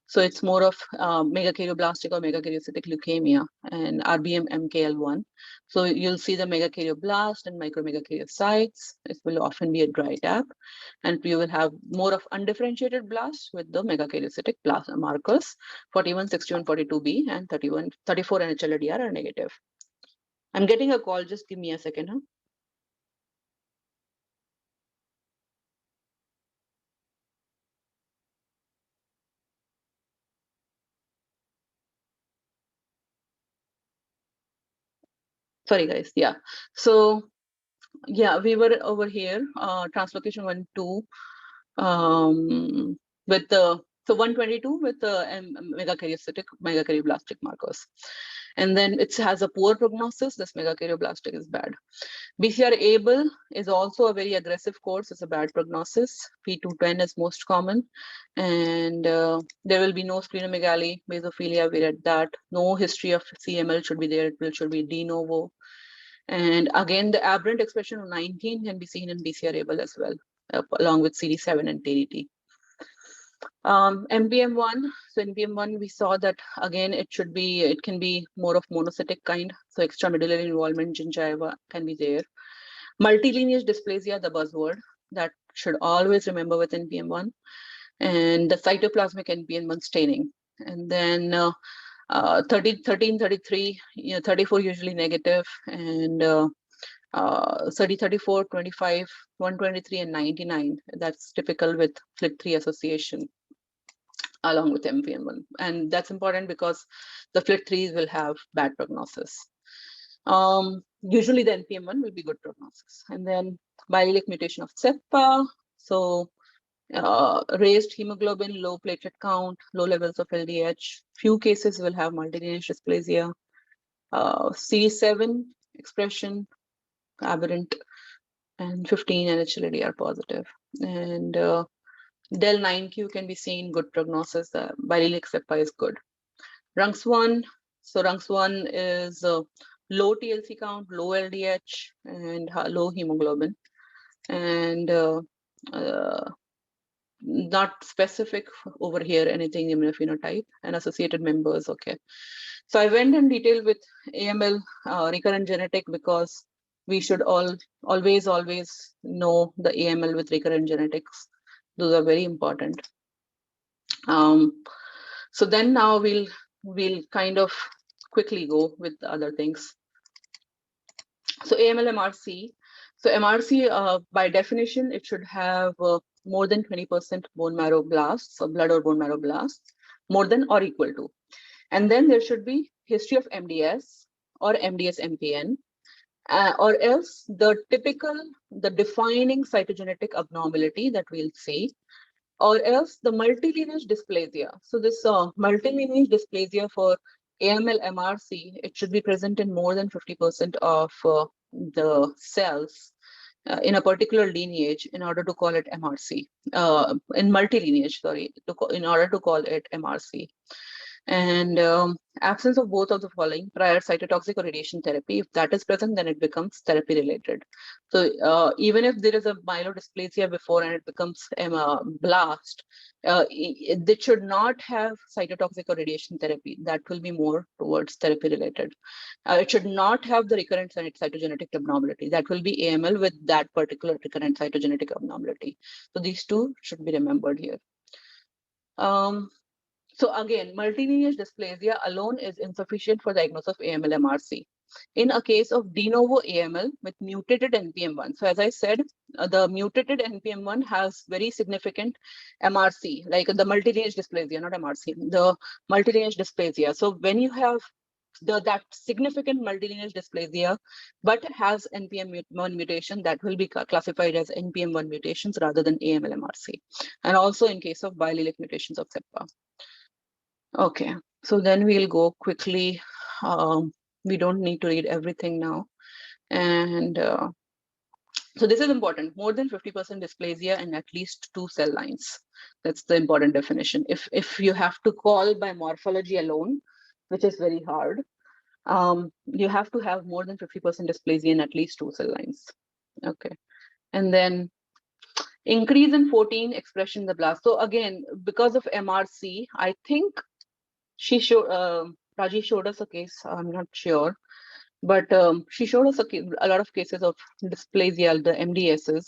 So it's more of megakaryoblastic or megakaryocytic leukemia and RBM MKL1. So you'll see the megakaryoblast and micromegakaryocytes. It will often be a dry tap. And you will have more of undifferentiated blasts with the megakaryocytic blast markers. 41, 61, 42B and 31, 34 NHLDR are negative. I'm getting a call. Just give me a second. Huh? Sorry, guys. Yeah. So, yeah, we were over here, translocation 1, 2, with the, so 122 with the megakaryoblastic markers. And then it has a poor prognosis. This megakaryoblastic is bad. BCR-ABL is also a very aggressive course. It's a bad prognosis. P210 is most common. And there will be no splenomegaly, basophilia, we read that. No history of CML should be there. It should be de novo. And again, the aberrant expression of 19 can be seen in BCR-ABL as well, along with CD7 and TDT. NPM1, so NPM1, we saw that again, it can be more of monocytic kind. So extramedullary involvement, gingiva can be there. Multilineage dysplasia, the buzzword that should always remember with NPM1, and the cytoplasmic NPM1 staining. And then 13, 33, 34 usually negative, and 30, 34, 25, 123, and 99. That's typical with FLT3 association along with NPM1. And that's important because the FLT3s will have bad prognosis. Usually the NPM1 will be good prognosis. And then biallelic mutation of CEPA. So raised hemoglobin, low platelet count, low levels of LDH. Few cases will have multilineage dysplasia. CD7 expression, aberrant, and 15 NHLDR positive. And Del9Q can be seen, good prognosis. The biallelic CEPA is good. RUNX1, so RUNX1 is low TLC count, low LDH, and low hemoglobin. And not specific over here, anything immunophenotype, and associated members, okay. So I went in detail with AML recurrent genetic because we should always know the AML with recurrent genetics. Those are very important. So then now we'll kind of quickly go with the other things. So AML MRC. So MRC, by definition, it should have more than 20% bone marrow blasts, or blood or bone marrow blasts, more than or equal to. And then there should be history of MDS or MDS MPN, or else the defining cytogenetic abnormality that we'll see, or else the multilineage dysplasia. So this multilineage dysplasia for AML MRC, it should be present in more than 50% of the cells in a particular lineage in order to call it MRC, in multilineage, sorry, in order to call it MRC. And absence of both of the following, prior cytotoxic or radiation therapy, if that is present, then it becomes therapy related. So even if there is a myelodysplasia before and it becomes blast, it should not have cytotoxic or radiation therapy. That will be more towards therapy related. It should not have the recurrent cytogenetic abnormality. That will be AML with that particular recurrent cytogenetic abnormality. So these two should be remembered here. So again, multilineage dysplasia alone is insufficient for diagnosis of AML MRC. In a case of de novo AML with mutated NPM1, so as I said, the mutated NPM1 has very significant MRC, like the multilineage dysplasia, not MRC, the multilineage dysplasia. So when you have that significant multilineage dysplasia, but has NPM1 mutation, that will be classified as NPM1 mutations rather than AML-MRC. And also in case of biallelic mutations of SEPA. Okay, so then we'll go quickly. We don't need to read everything now. And so this is important, more than 50% dysplasia and at least 2 cell lines. That's the important definition. If you have to call by morphology alone, which is very hard, you have to have more than 50% dysplasia and at least 2 cell lines. Okay, and then increase in 14 expression in the blast. So again, because of MRC, I think she showed, Raji showed us a case, I'm not sure, but she showed us a lot of cases of dysplasia, the MDSs,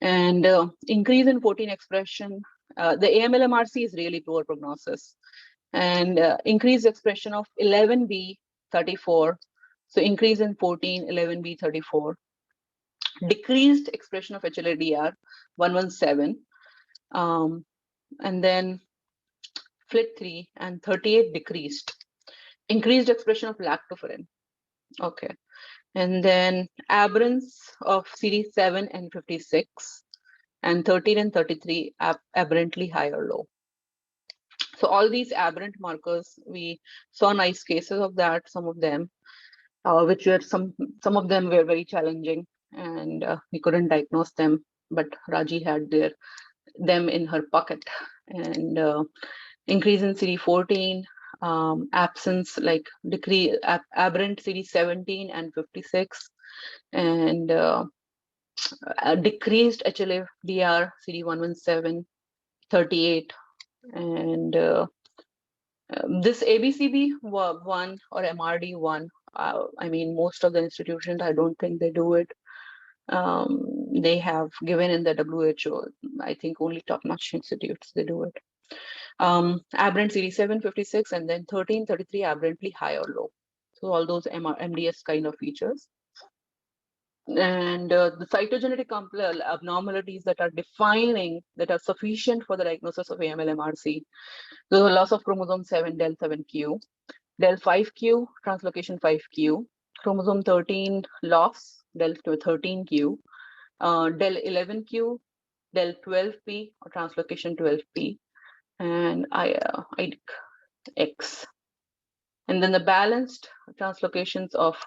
and increase in 14 expression. The AML-MRC is really poor prognosis, and increased expression of 11B34. So increase in 14, 11B34. Decreased expression of HLA-DR 117, and then FLT3 and 38 decreased. Increased expression of lactoferrin. Okay, and then aberrance of CD7 and 56, and 13 and 33 aberrantly high or low. So all these aberrant markers, we saw nice cases of that, some of them, which were some of them were very challenging, and we couldn't diagnose them, but Raji had them in her pocket. And increase in CD14, absence, like decrease, aberrant CD17 and 56, and decreased HLA-DR CD117, 38, and this ABCB1 or MRD1, I mean, most of the institutions, I don't think they do it. They have given in the WHO, I think only top-notch institutes, they do it. Aberrant CD7, 56, and then 13, 33 aberrantly high or low. So all those MDS kind of features. And the cytogenetic abnormalities that are defining, that are sufficient for the diagnosis of AML-MRC. The loss of chromosome 7, del7q, del5q, translocation 5q, chromosome 13 loss, del13q, del11q, del12p, or translocation 12p, and IDX. And then the balanced translocations of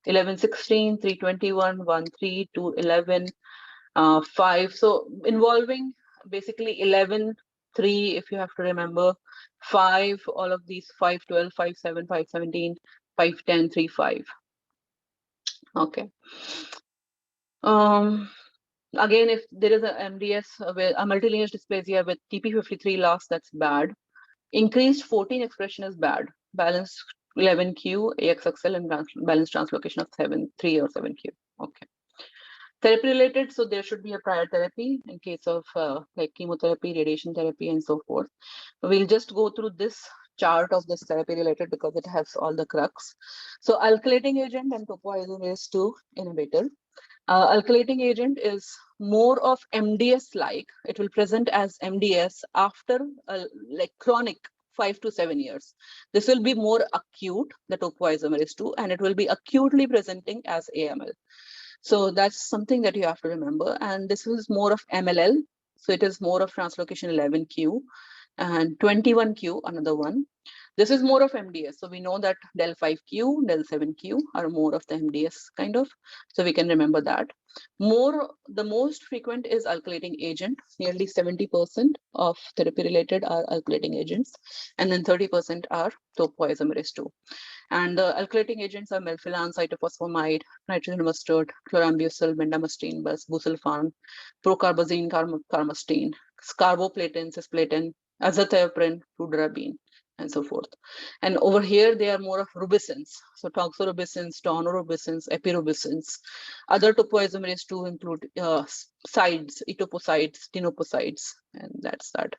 11, 16, 321, 1, 3, 2, 11, 5. So involving basically 11, 3, if you have to remember, 5, all of these 5, 12, 5, 7, 5, 17, 5, 10, 3, 5. Okay. Again, if there is a MDS, a multilineage dysplasia with TP53 loss, that's bad. Increased 14 expression is bad. Balanced 11q, AXXL, and balanced translocation of 3 or 7q. Okay. Therapy related, so there should be a prior therapy in case of like chemotherapy, radiation therapy, and so forth. We'll just go through this chart of this therapy related because it has all the crux. So alkylating agent and topoisomerase 2 inhibitor. Alkylating agent is more of MDS-like. It will present as MDS after like chronic 5 to 7 years. This will be more acute, the topoisomerase 2, and it will be acutely presenting as AML. So that's something that you have to remember. And this is more of MLL. So it is more of translocation 11q and 21q, another one. This is more of MDS. So we know that del5q, del7q are more of the MDS kind of. So we can remember that. The most frequent is alkylating agent. Nearly 70% of therapy related are alkylating agents. And then 30% are topoisomerase 2. And the alkylating agents are melphalan, cytophosphamide, nitrogen mustard, chlorambucil, bendamustine, busulfan, procarbazine, carmustine, carboplatin, cisplatin, azathioprine, fludarabine, and so forth. And over here, they are more of rubicins. So toxorubicins, daunorubicins, epirubicins. Other topoisomerase 2 include sides, etoposides, tinoposides, and that's that.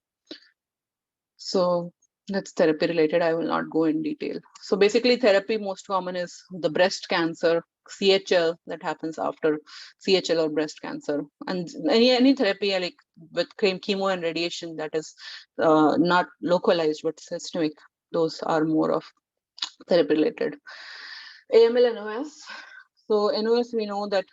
So that's therapy related. I will not go in detail. So basically therapy most common is the breast cancer, CHL that happens after CHL or breast cancer. And any therapy like with chemo and radiation that is not localized but systemic, those are more of therapy related. AML NOS. So NOS, we know that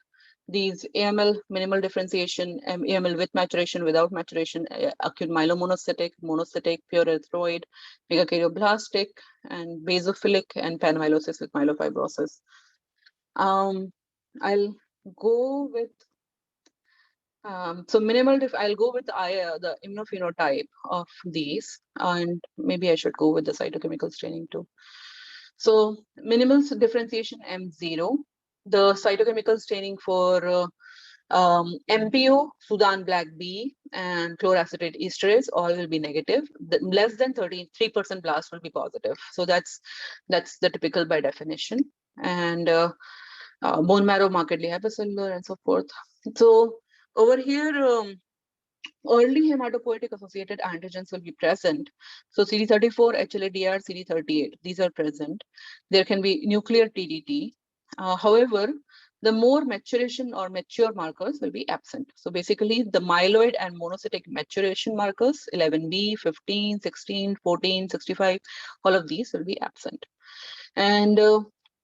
these AML minimal differentiation, AML with maturation, without maturation, acute myelomonocytic, monocytic, pure erythroid, megakaryoblastic, and basophilic, and panamylosis with myelofibrosis. I'll go with so minimal. I'll go with the immunophenotype of these, and maybe I should go with the cytochemical staining too. So minimal differentiation M0, the cytochemical staining for MPO, Sudan black B, and chloroacetate esterase all will be negative. Less than 33% blast will be positive. So that's the typical by definition. And bone marrow markedly hypercellular and so forth. So over here, early hematopoietic associated antigens will be present. So CD34, HLA-DR, CD38, these are present. There can be nuclear TDT. However, the more maturation or mature markers will be absent. So basically the myeloid and monocytic maturation markers, 11B, 15, 16, 14, 65, all of these will be absent. And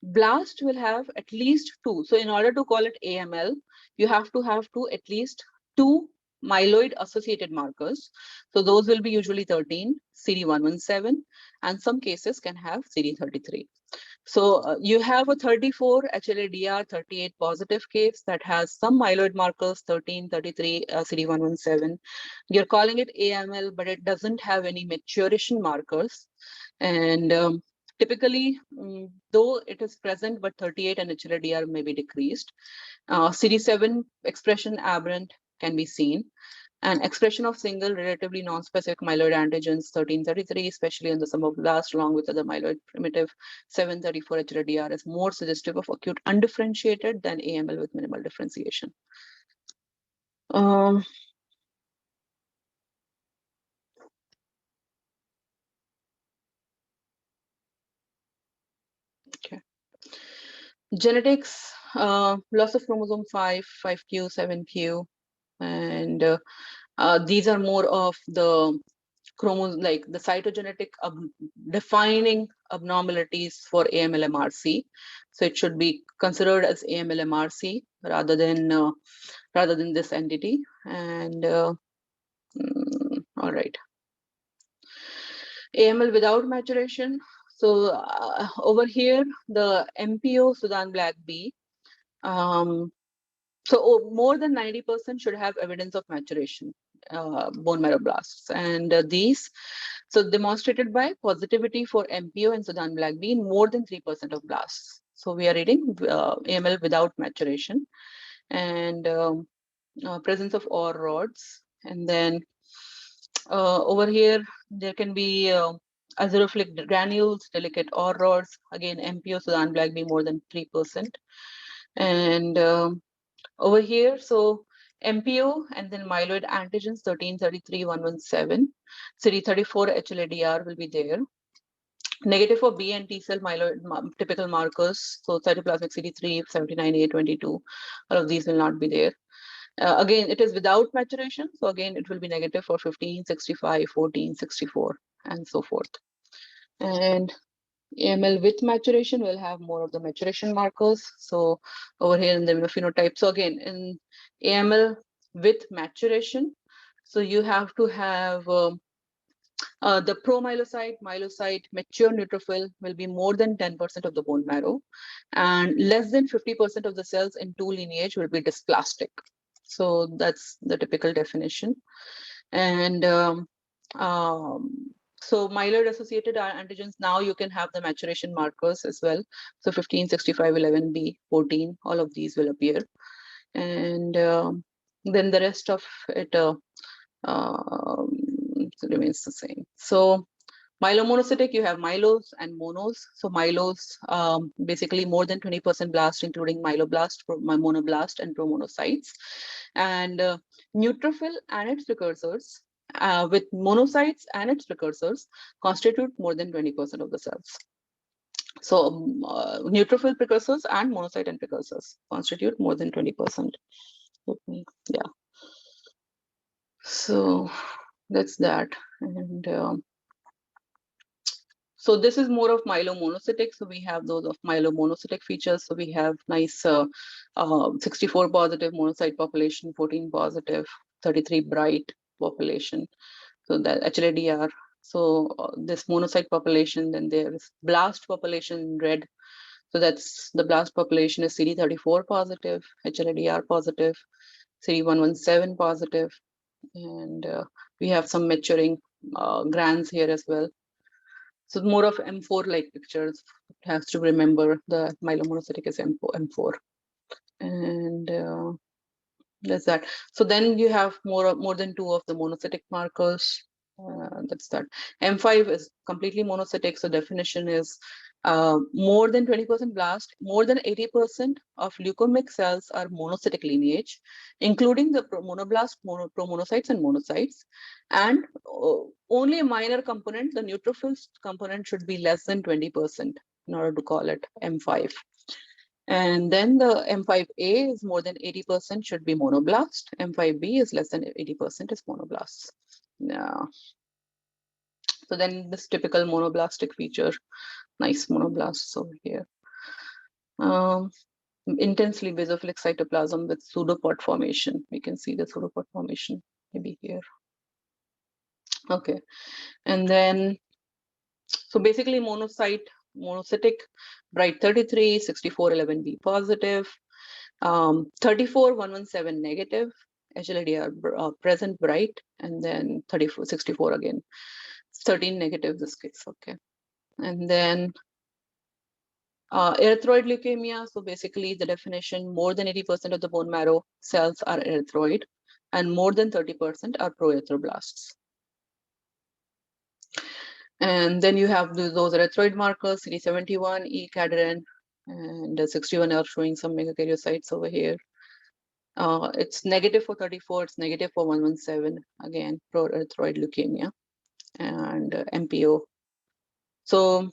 blast will have at least two. So in order to call it AML, you have to have at least two myeloid associated markers. So those will be usually 13, CD117, and some cases can have CD33. So you have a 34 HLA-DR 38 positive case that has some myeloid markers, 13, 33, CD117. You're calling it AML, but it doesn't have any maturation markers. And typically, though it is present, but 38 and HLA-DR may be decreased. CD7 expression aberrant can be seen. And expression of single relatively non-specific myeloid antigens 1333, especially in the sumoblast, along with other myeloid primitive 734 HLA-DR is more suggestive of acute undifferentiated than AML with minimal differentiation. Okay. Genetics, loss of chromosome 5, 5q, 7q, and these are more of the chromosome, like the cytogenetic defining abnormalities for AML-MRC. So it should be considered as AML-MRC rather than this entity. And all right. AML without maturation. So over here, the MPO Sudan black B. So more than 90% should have evidence of maturation, bone marrow blasts. And these, so demonstrated by positivity for MPO and Sudan black B in more than 3% of blasts. So we are reading AML without maturation, and presence of OR rods. And then over here, there can be azurophilic granules, delicate OR rods. Again, MPO Sudan black B more than 3%. And over here, so MPO and then myeloid antigens 1333 117, CD34 HLA-DR will be there. Negative for B and T cell myeloid typical markers, so cytoplasmic CD3, 79A, 22, all of these will not be there. Again, it is without maturation, so again, it will be negative for 15, 65, 14, 64, and so forth. And AML with maturation will have more of the maturation markers. So over here in the immunophenotype. So again, in AML with maturation, so you have to have the promyelocyte, myelocyte, mature neutrophil will be more than 10% of the bone marrow, and less than 50% of the cells in two lineage will be dysplastic. So that's the typical definition. And so myeloid associated antigens, now you can have the maturation markers as well. So 15, 65, 11B, 14, all of these will appear. And then the rest of it remains the same. So myelomonocytic, you have myelos and monos. So myelos, basically more than 20% blast, including myeloblast, monoblast, and promonocytes. And neutrophil and its precursors, with monocytes and its precursors, constitute more than 20% of the cells. So neutrophil precursors and monocyte and precursors constitute more than 20%. Yeah. So that's that. And So this is more of myelomonocytic. So we have those of myelomonocytic features. So we have nice 64 positive monocyte population, 14 positive, 33 bright population. So that HLA-DR. So this monocyte population, then there is blast population in red. So that's the blast population is CD34 positive, HLA-DR positive, CD117 positive, and we have some maturing grands here as well. So more of M4-like pictures. It has to remember the myelomonocytic is M4. And that's that. So then you have more than 2 of the monocytic markers. That's that. M5 is completely monocytic. So definition is more than 20% blast, more than 80% of leukomic cells are monocytic lineage, including the monoblast, promonocytes and monocytes. And only a minor component, the neutrophils component, should be less than 20% in order to call it M5. And then the M5A is more than 80% should be monoblast. M5B is less than 80% is monoblasts. Yeah. So then this typical monoblastic feature, nice monoblasts over here. Intensely basophilic cytoplasm with pseudopod formation. We can see the pseudopod formation maybe here. Okay. And then, so basically monocytic, bright 33, 64, 11B positive, 34, 117 negative, HLA-DR present bright, and then 34, 64 again, 13 negative this case, okay. And then erythroid leukemia, so basically the definition, more than 80% of the bone marrow cells are erythroid, and more than 30% are proerythroblasts. And then you have those erythroid markers, CD71, E-cadherin, and 61 are showing some megakaryocytes over here. It's negative for 34, it's negative for 117, again, proerythroid leukemia, and MPO. So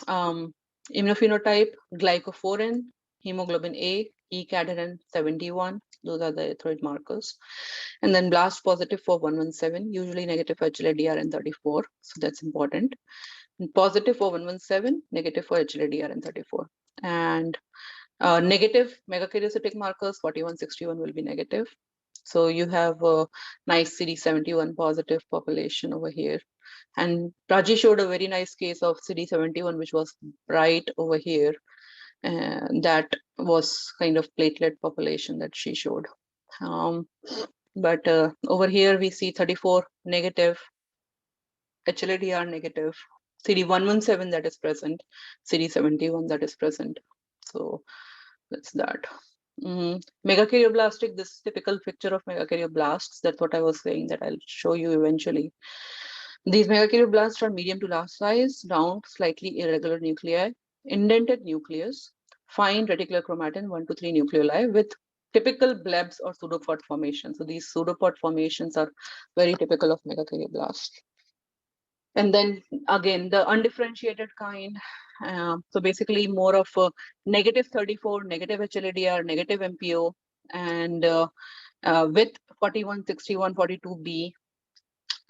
immunophenotype, glycophorin, hemoglobin A, E-cadherin 71, those are the erythroid markers. And then blast positive for 117, usually negative for HLA-DR and 34, so that's important. And positive for 117, negative for HLA-DR and 34. And negative megakaryocytic markers, 41, 61 will be negative. So you have a nice CD71 positive population over here. And Raji showed a very nice case of CD71, which was bright over here. And that was kind of platelet population that she showed. But over here we see 34 negative, HLA-DR negative, CD117 that is present, CD71 that is present. So that's that. Megakaryoblast, this typical picture of megakaryoblast, that's what I was saying that I'll show you eventually. These megakaryoblast are medium to large size, round, slightly irregular nuclei, indented nucleus, fine reticular chromatin, 1 to 3 nucleoli with typical blebs or pseudopod formation. So these pseudopod formations are very typical of megakaryoblast. And then again, the undifferentiated kind. So basically more of a negative 34, negative HLA-DR, negative MPO, and with 41, 61, 42B.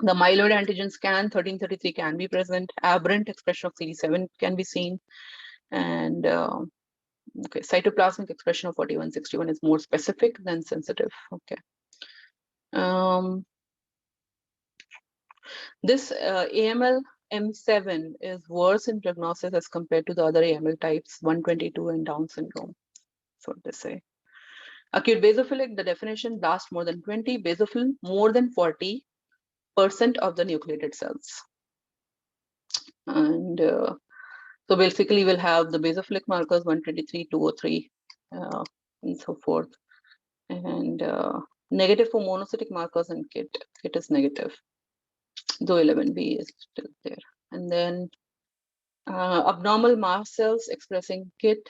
The myeloid antigen scan 1333 can be present. Aberrant expression of CD7 can be seen. And okay, cytoplasmic expression of 4161 is more specific than sensitive. Okay. This AML M7 is worse in prognosis as compared to the other AML types, 122 and Down syndrome. That's what they say. Acute basophilic, the definition, blast more than 20, basophil more than 40% of the nucleated cells. And so basically we'll have the basophilic markers 123, 203, and so forth. And negative for monocytic markers and KIT. KIT is negative, though 11B is still there. And then abnormal mast cells expressing KIT,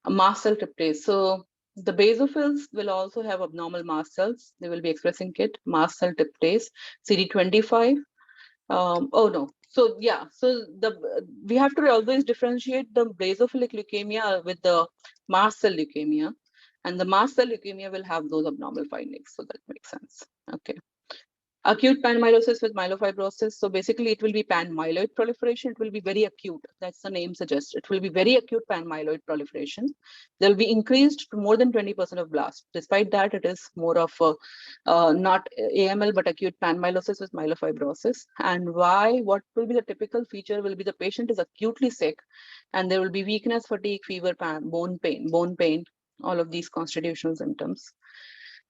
mast cell tryptase. So the basophils will also have abnormal mast cells. They will be expressing KIT, mast cell tryptase, CD25. Oh no. So yeah, so we have to always differentiate the basophilic leukemia with the mast cell leukemia, and the mast cell leukemia will have those abnormal findings. So that makes sense. Okay. Acute panmyelosis with myelofibrosis. So basically it will be panmyeloid proliferation. It will be very acute. That's the name suggests. It will be very acute panmyeloid proliferation. They'll be increased to more than 20% of blasts. Despite that, it is more of a, not AML, but acute panmyelosis with myelofibrosis. And why? What will be the typical feature will be the patient is acutely sick and there will be weakness, fatigue, fever, bone pain, all of these constitutional symptoms.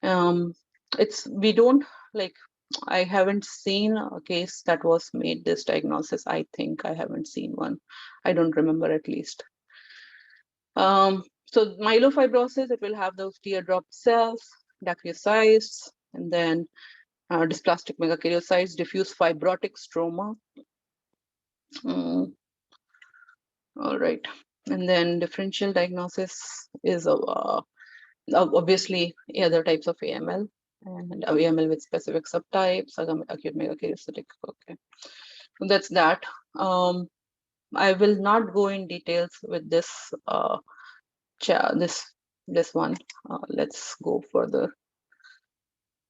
We don't like, I haven't seen a case that was made this diagnosis. I think I haven't seen one. I don't remember at least. So myelofibrosis, it will have those teardrop cells, dacryocytes, and then dysplastic megakaryocytes, diffuse fibrotic stroma. All right. And then differential diagnosis is obviously other types of AML. And AML with specific subtypes, acute megakaryocytic. Okay, so that's that. I will not go in details with this this one. Let's go further.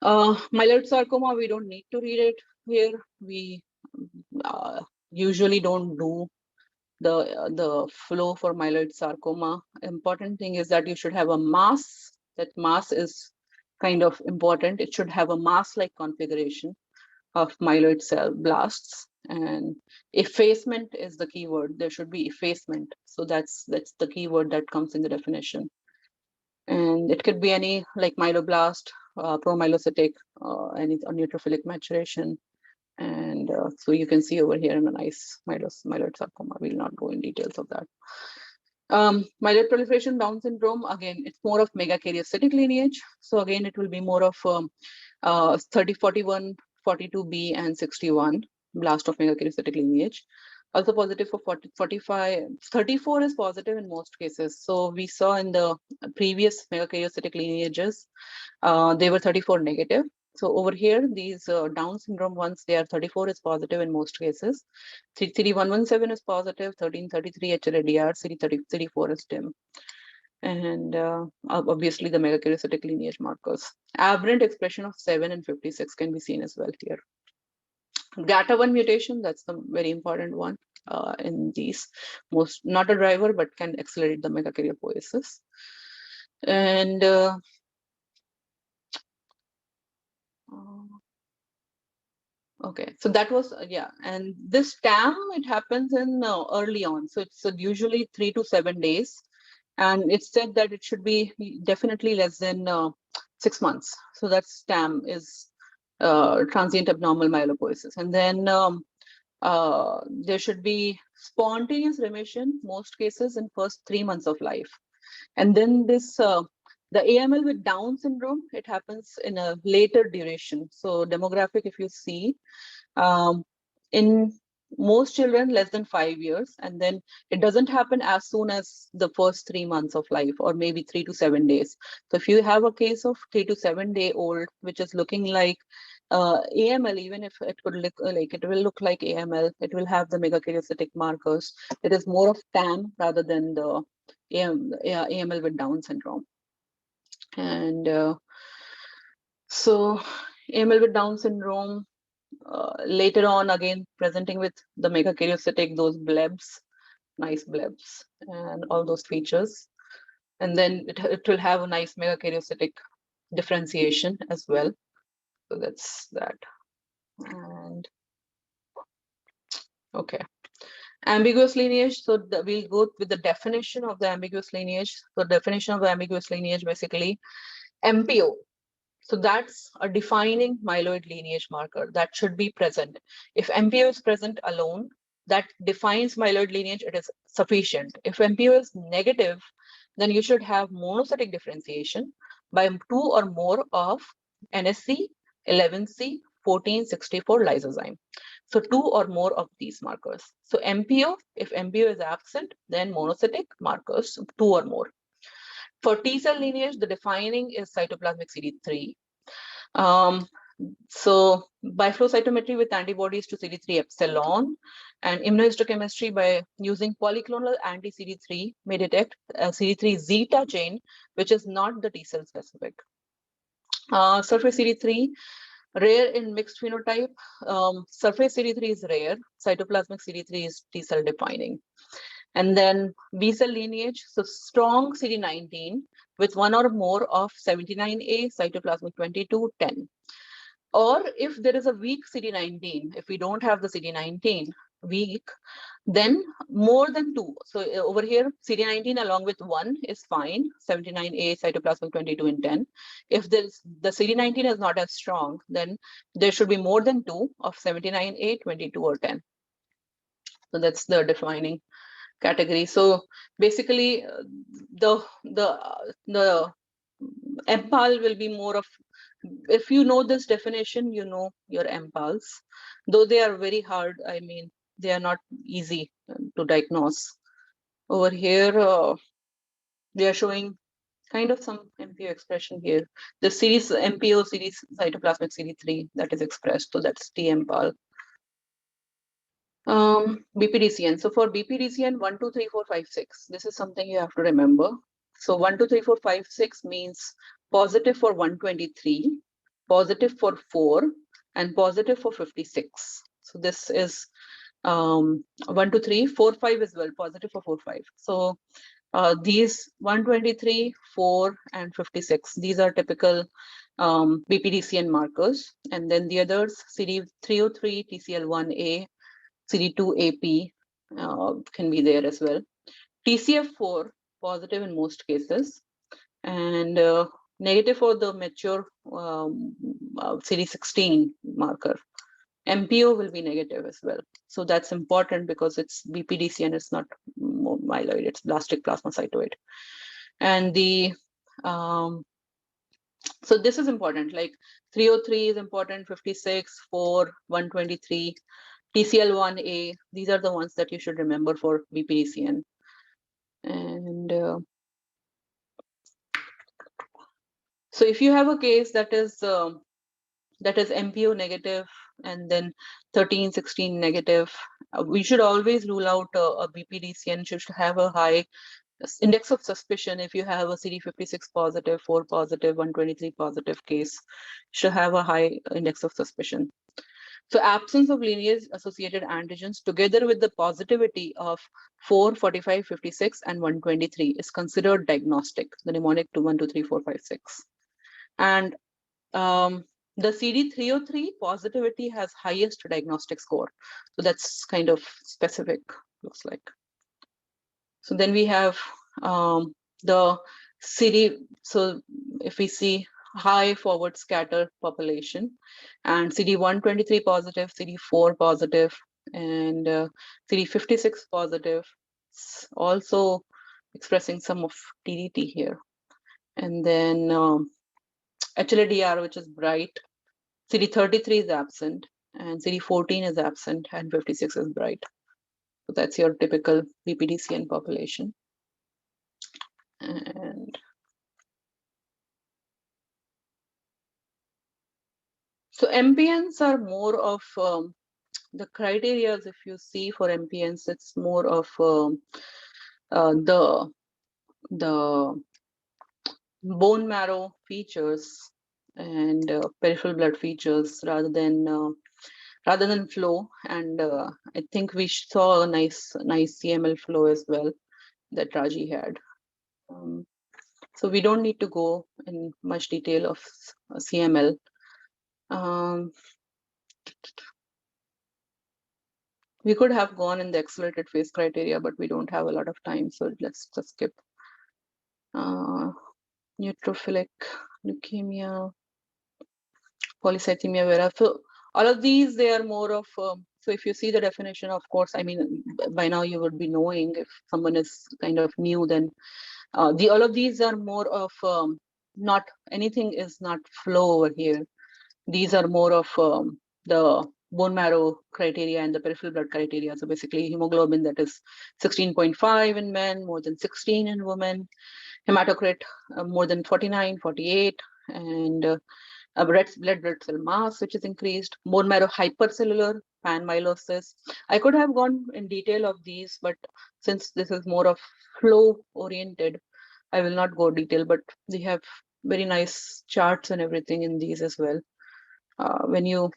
Myeloid sarcoma, we don't need to read it here. We usually don't do the flow for myeloid sarcoma. Important thing is that you should have a mass. That mass is kind of important. It should have a mass-like configuration of myeloid cell blasts, and effacement is the keyword. There should be effacement. So that's the keyword that comes in the definition. And it could be any like myeloblast, promyelocytic, any or neutrophilic maturation. And so you can see over here in a nice myeloid sarcoma. We'll not go in details of that. Myeloid proliferation Down syndrome, again, it's more of megakaryocytic lineage. So again, it will be more of 30, 41, 42B and 61 blast of megakaryocytic lineage. Also positive for 40, 45, 34 is positive in most cases. So we saw in the previous megakaryocytic lineages, they were 34 negative. So over here, these Down syndrome ones, they are 34 is positive in most cases. CD117 is positive, 1333 HLA-DR, CD34 is dim. And obviously the megakaryocytic lineage markers. Aberrant expression of 7 and 56 can be seen as well here. GATA1 mutation, that's the very important one in these. Most, not a driver, but can accelerate the megakaryopoiesis. And okay, so that was, yeah, and this TAM, it happens in early on. So it's usually 3 to 7 days. And it's said that it should be definitely less than 6 months. So that's TAM is transient abnormal myelopoiesis. And then there should be spontaneous remission, most cases in first 3 months of life. And then this, the AML with Down syndrome, it happens in a later duration. So demographic, if you see, in most children less than 5 years, and then it doesn't happen as soon as the first 3 months of life, or maybe 3 to 7 days. So if you have a case of 3 to 7 day old, which is looking like AML, even if it could look like, it will look like AML, it will have the megakaryocytic markers. It is more of TAM rather than the AML with Down syndrome. And so AML with Down syndrome, later on again presenting with the megakaryocytic, those blebs, nice blebs, and all those features. And then it will have a nice megakaryocytic differentiation as well. So that's that. And okay. Ambiguous lineage. So we'll go with the definition of the ambiguous lineage. So definition of the ambiguous lineage, basically MPO. So that's a defining myeloid lineage marker that should be present. If MPO is present alone, that defines myeloid lineage, it is sufficient. If MPO is negative, then you should have monocytic differentiation by 2 or more of NSC, 11C, 1464 lysozyme. So 2 or more of these markers. So MPO, if MPO is absent, then monocytic markers, 2 or more. For T cell lineage, the defining is cytoplasmic CD3. So by flow cytometry with antibodies to CD3 epsilon, and immunohistochemistry by using polyclonal anti-CD3 may detect CD3 zeta chain, which is not the T cell specific. Surface CD3, Rare in mixed phenotype, surface CD3 is rare, cytoplasmic CD3 is T cell defining. And then B cell lineage, so strong CD19 with one or more of 79A, cytoplasmic 22, 10. Or if there is a weak CD19, if we don't have the CD19 weak, then more than 2. So over here, CD19 along with 1 is fine, 79A, cytoplasmic 22 and 10. If the CD19 is not as strong, then there should be more than 2 of 79A, 22 or 10. So that's the defining category. So basically, the MPAL will be more of, if you know this definition, you know your MPALs, though they are very hard. I mean, they are not easy to diagnose. Over here, they are showing kind of some MPO expression here. The series MPO series cytoplasmic CD3 that is expressed, so that's TMPAL. BPDCN. So for BPDCN 1, 2, 3, 4, 5, 6, this is something you have to remember. So 1, 2, 3, 4, 5, 6 means positive for 123, positive for 4, and positive for 56. So this is 1, 2, 3, 4, 5 as well, positive for 4, 5. So these 123, 4, and 56, these are typical BPDCN markers. And then the others, CD303, TCL1A, CD2AP can be there as well. TCF4 positive in most cases, and negative for the mature CD16 marker. MPO will be negative as well. So that's important because it's BPDCN is not myeloid, it's blastic plasmacytoid. And the so this is important, like 303 is important, 56, 4, 123, TCL1A, these are the ones that you should remember for BPDCN. And so if you have a case that is MPO negative and then 13, 16 negative, we should always rule out a BPDCN should have a high index of suspicion. If you have a CD56 positive, 4 positive, 123 positive case, should have a high index of suspicion. So absence of lineage associated antigens together with the positivity of 4, 45, 56, and 123 is considered diagnostic, the mnemonic 2, 1, 2, 3, 4, 5, 6. And the CD303 positivity has highest diagnostic score. So that's kind of specific, looks like. So then we have the CD, so if we see high forward scatter population and CD123 positive, CD4 positive, and CD56 positive, also expressing some of TDT here. And then HLA-DR, which is bright, CD33 is absent, and CD14 is absent, and 56 is bright. So that's your typical BPDCN population. And so MPNs are more of the criteria. If you see for MPNs, it's more of the bone marrow features and peripheral blood features rather than flow. And I think we saw a nice CML flow as well that Raji had. So we don't need to go in much detail of CML. We could have gone in the accelerated phase criteria, but we don't have a lot of time, so let's just skip. Neutrophilic leukemia, polycythemia vera. So all of these, they are more of, so if you see the definition, of course, I mean, by now you would be knowing. If someone is kind of new, then all of these are more of, not anything is not flow over here. These are more of the bone marrow criteria and the peripheral blood criteria. So basically hemoglobin that is 16.5 in men, more than 16 in women, hematocrit more than 49, 48, and red blood cell mass, which is increased, bone marrow hypercellular panmyelosis. I could have gone in detail of these, but since this is more of flow oriented, I will not go detail, but they have very nice charts and everything in these as well. when you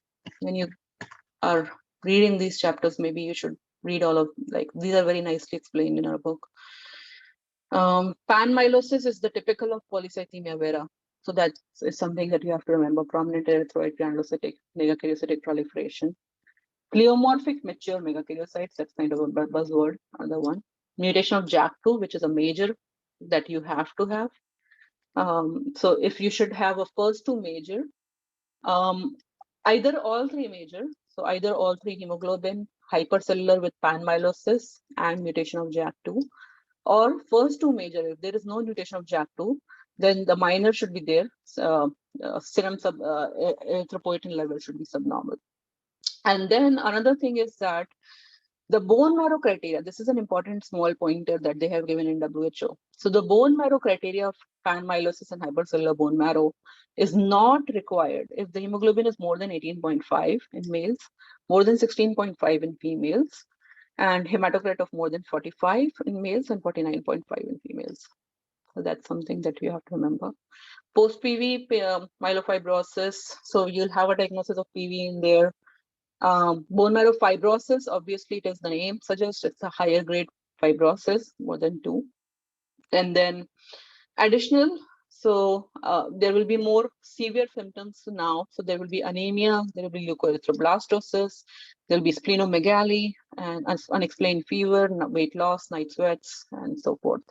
are reading these chapters, maybe you should read all of, like, these are very nicely explained in our book. Panmylosis is the typical of polycythemia vera. So that is something that you have to remember: prominent erythroid granulocytic megakaryocytic proliferation. Pleomorphic mature megakaryocytes, that's kind of a buzzword, another one. Mutation of JAK2, which is a major that you have to have. So if you should have a first two major, either all three major, so either all three hemoglobin, hypercellular with panmylosis and mutation of JAK2, or first two major. If there is no mutation of JAK2, then the minor should be there. Serum erythropoietin level should be subnormal. And then another thing is that the bone marrow criteria, this is an important small pointer that they have given in WHO. So the bone marrow criteria of panmylosis and hypercellular bone marrow is not required if the hemoglobin is more than 18.5 in males, more than 16.5 in females, and hematocrit of more than 45 in males and 49.5 in females. So that's something that you have to remember. Post-PV myelofibrosis, so you'll have a diagnosis of PV in there. Bone marrow fibrosis, obviously it is the name suggests, it's a higher grade fibrosis, more than 2. And then additional, so there will be more severe symptoms now. So there will be anemia, there will be leukoerythroblastosis, there will be splenomegaly and unexplained fever, weight loss, night sweats, and so forth.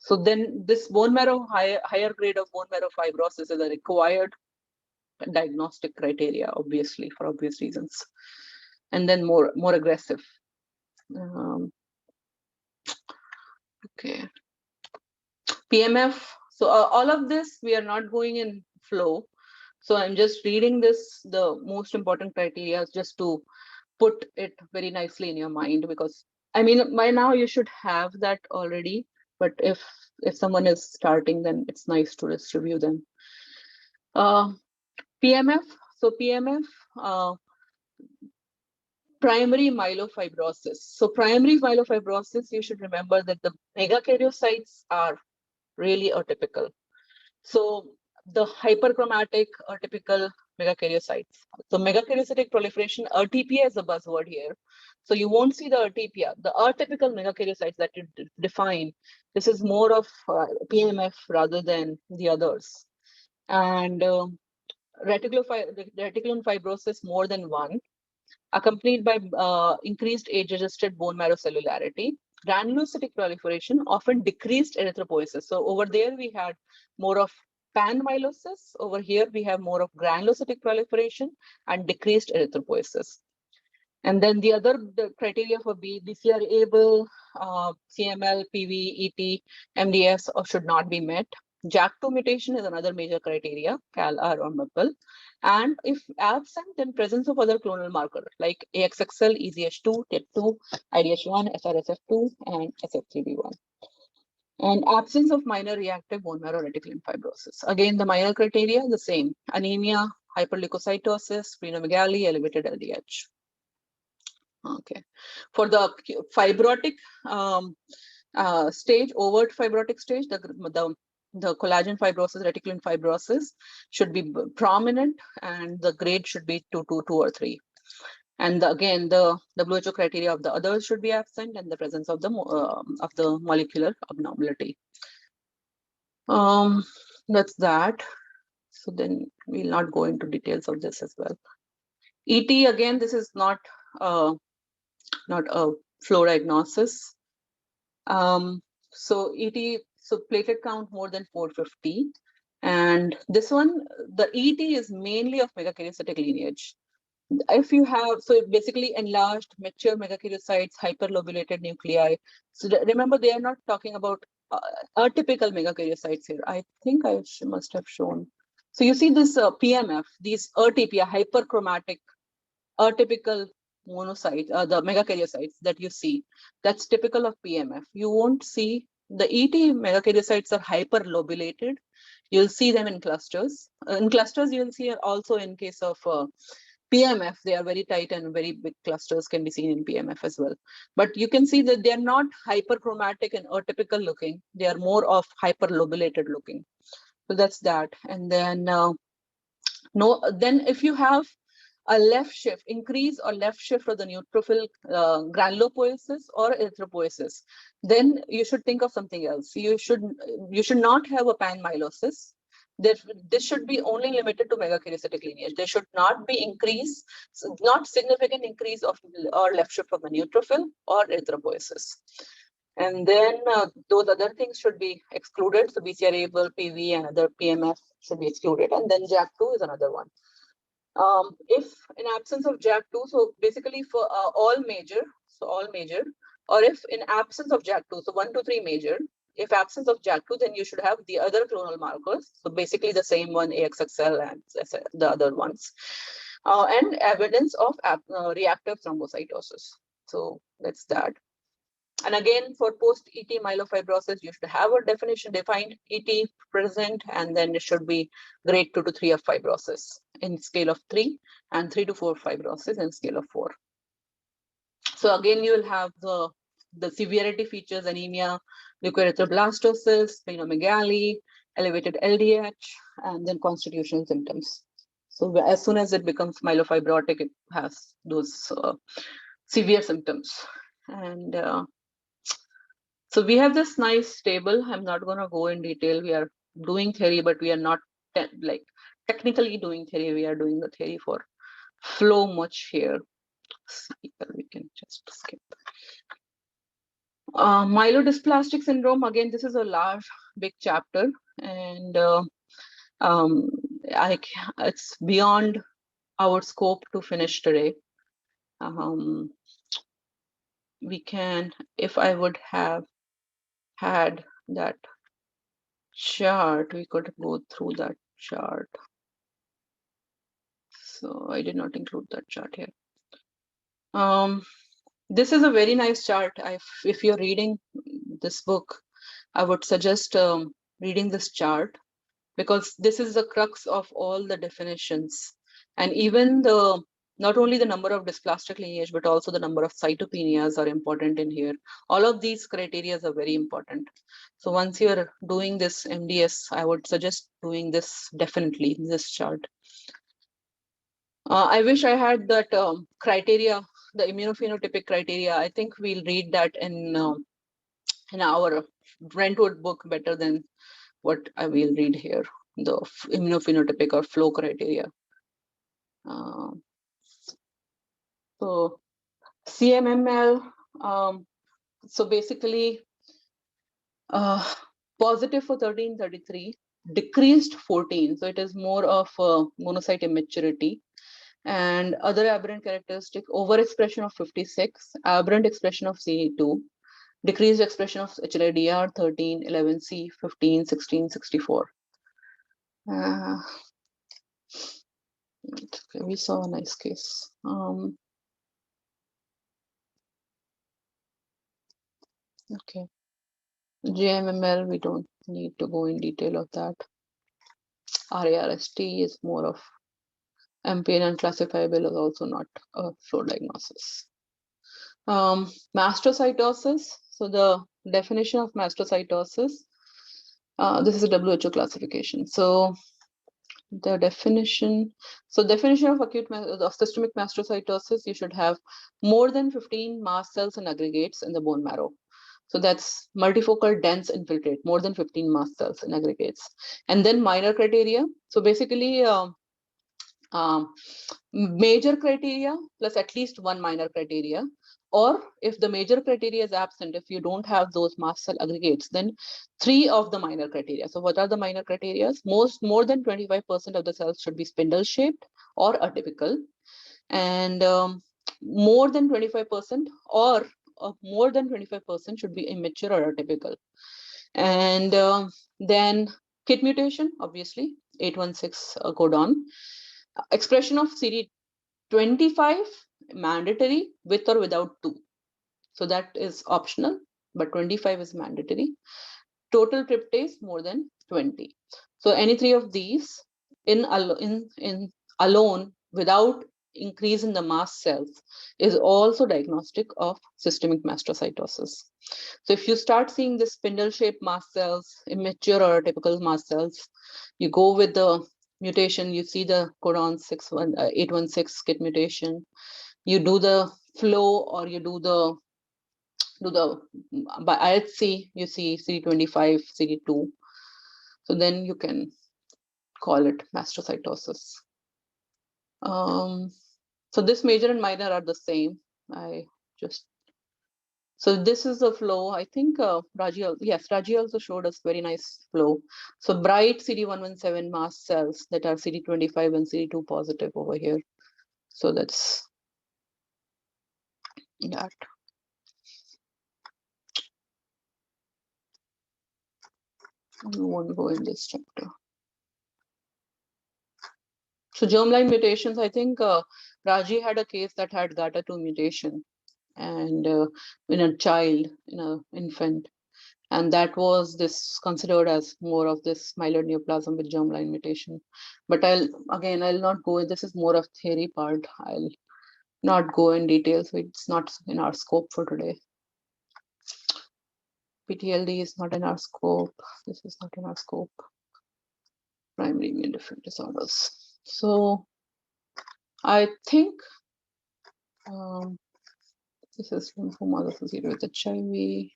So then this bone marrow, higher grade of bone marrow fibrosis is a required diagnostic criteria, obviously, for obvious reasons. And then more aggressive. Okay. PMF. So all of this, we are not going in flow. So I'm just reading this, the most important criteria, just to put it very nicely in your mind, because I mean, by now you should have that already. But if someone is starting, then it's nice to just review them. PMF. So PMF, primary myelofibrosis. So primary myelofibrosis, you should remember that the megakaryocytes are really atypical. So the hyperchromatic atypical megakaryocytes. So megakaryocytic proliferation, atypia is a buzzword here. So you won't see the atypia, the atypical megakaryocytes that you define. This is more of PMF rather than the others. And reticulum fibrosis more than 1, accompanied by increased age-adjusted bone marrow cellularity. Granulocytic proliferation, often decreased erythropoiesis. So over there we had more of panmylosis. Over here we have more of granulocytic proliferation and decreased erythropoiesis. And then the criteria for BCR-ABL, CML, PV, ET, MDS should not be met. JAK2 mutation is another major criteria, CALR or MAPL. And if absent, then presence of other clonal markers like AXXL, EZH2, TET2, IDH1, SRSF2, and SF3B1. And absence of minor reactive bone marrow reticulum fibrosis. Again, the minor criteria, the same: anemia, hyperleukocytosis, splenomegaly, elevated LDH. Okay. For the fibrotic stage, overt fibrotic stage, the collagen fibrosis, reticulum fibrosis should be prominent, and the grade should be 2 or 3. And again, the WHO criteria of the others should be absent, and the presence of the molecular abnormality. That's that. So then we'll not go into details of this as well. ET, again, this is not a flow diagnosis. So ET, so platelet count more than 450. And this one, the ET is mainly of megakaryocytic lineage. If you have, so basically enlarged, mature megakaryocytes, hyperlobulated nuclei. So remember, they are not talking about atypical megakaryocytes here. I think I must have shown. So you see this PMF, these atypia, hyperchromatic, atypical monocytes, the megakaryocytes that you see, that's typical of PMF. You won't see the ET megakaryocytes are hyperlobulated. You'll see them in clusters. In clusters, you'll see also in case of PMF, they are very tight and very big clusters can be seen in PMF as well. But you can see that they're not hyperchromatic and atypical looking. They are more of hyperlobulated looking. So that's that. And then No, then if you have a left shift, increase or left shift of the neutrophil granulopoiesis or erythropoiesis, then you should think of something else. You should not have a panmyelosis. This should be only limited to megakaryocytic lineage. There should not be increase, not significant increase of or left shift of the neutrophil or erythropoiesis. And then those other things should be excluded. So BCR-ABL, PV, and other PMF should be excluded. And then JAK2 is another one. If in absence of JAK2, so basically for all major, or if in absence of JAK2, so 1 to 3 major, if absence of JAK2, then you should have the other clonal markers. So basically the same one, AXXL and the other ones. And evidence of reactive thrombocytosis. So that's that. And again, for post-ET myelofibrosis, you should have a defined ET present, and then it should be grade 2 to 3 of fibrosis in scale of 3, and 3 to 4 fibrosis in scale of 4. So again, you will have the severity features: anemia, leukoerythroblastosis, splenomegaly, elevated LDH, and then constitutional symptoms. So as soon as it becomes myelofibrotic, it has those severe symptoms. And so we have this nice table. I'm not going to go in detail. We are doing theory, but we are not like technically doing theory. We are doing the theory for flow much here. We can just skip. Myelodysplastic syndrome. Again, this is a large, big chapter, and it's beyond our scope to finish today. We can, if I would have had that chart, we could go through that chart. So I did not include that chart here. This is a very nice chart. If you're reading this book, I would suggest reading this chart, because this is the crux of all the definitions. And even not only the number of dysplastic lineage, but also the number of cytopenias are important in here. All of these criteria are very important. So once you're doing this MDS, I would suggest doing this definitely, this chart. I wish I had that criteria, the immunophenotypic criteria. I think we'll read that in our Brentwood book better than what I will read here, the immunophenotypic or flow criteria. So CMML, so basically positive for 1333, decreased 14. So it is more of monocyte immaturity. And other aberrant characteristic: overexpression of 56, aberrant expression of CE2, decreased expression of HLA-DR 13, 11C, 15, 16, 64. Okay, we saw a nice case. Okay, JMML, we don't need to go in detail of that. RARST is more of MP and unclassifiable, is also not a flow diagnosis. Mastocytosis. So the definition of mastocytosis, this is a WHO classification. So the definition, of acute of systemic mastocytosis, you should have more than 15 mast cells and aggregates in the bone marrow. So that's multifocal dense infiltrate, more than 15 mast cells and aggregates. And then minor criteria. So basically major criteria plus at least one minor criteria. Or if the major criteria is absent, if you don't have those mast cell aggregates, then 3 of the minor criteria. So what are the minor criteria? More than 25% of the cells should be spindle shaped or atypical, and more than 25% or more than 25% should be immature or atypical. And then KIT mutation, obviously 816 codon. Expression of CD25 mandatory, with or without 2. So that is optional, but 25 is mandatory. Total tryptase more than 20. So any 3 of these in alone without increase in the mast cells is also diagnostic of systemic mastocytosis. So if you start seeing the spindle-shaped mast cells, immature or atypical mast cells, you go with the mutation, you see the codon 816 KIT mutation. You do the flow, or you do the by IHC, you see CD25, CD2. So then you can call it mastocytosis. So this major and minor are the same. So this is the flow. I think Raji also showed us very nice flow. So bright CD117 mast cells that are CD25 and CD2 positive over here. So that's that. I won't go in this chapter. So germline mutations, I think Raji had a case that had GATA2 mutation, and in a child, in an infant. And that was considered as more of this myeloid neoplasm with germline mutation. But I'll not go, this is more of theory part. I'll not go in details. It's not in our scope for today. PTLD is not in our scope. This is not in our scope. Primary immune different disorders. So I think this is lymphoma associated with HIV.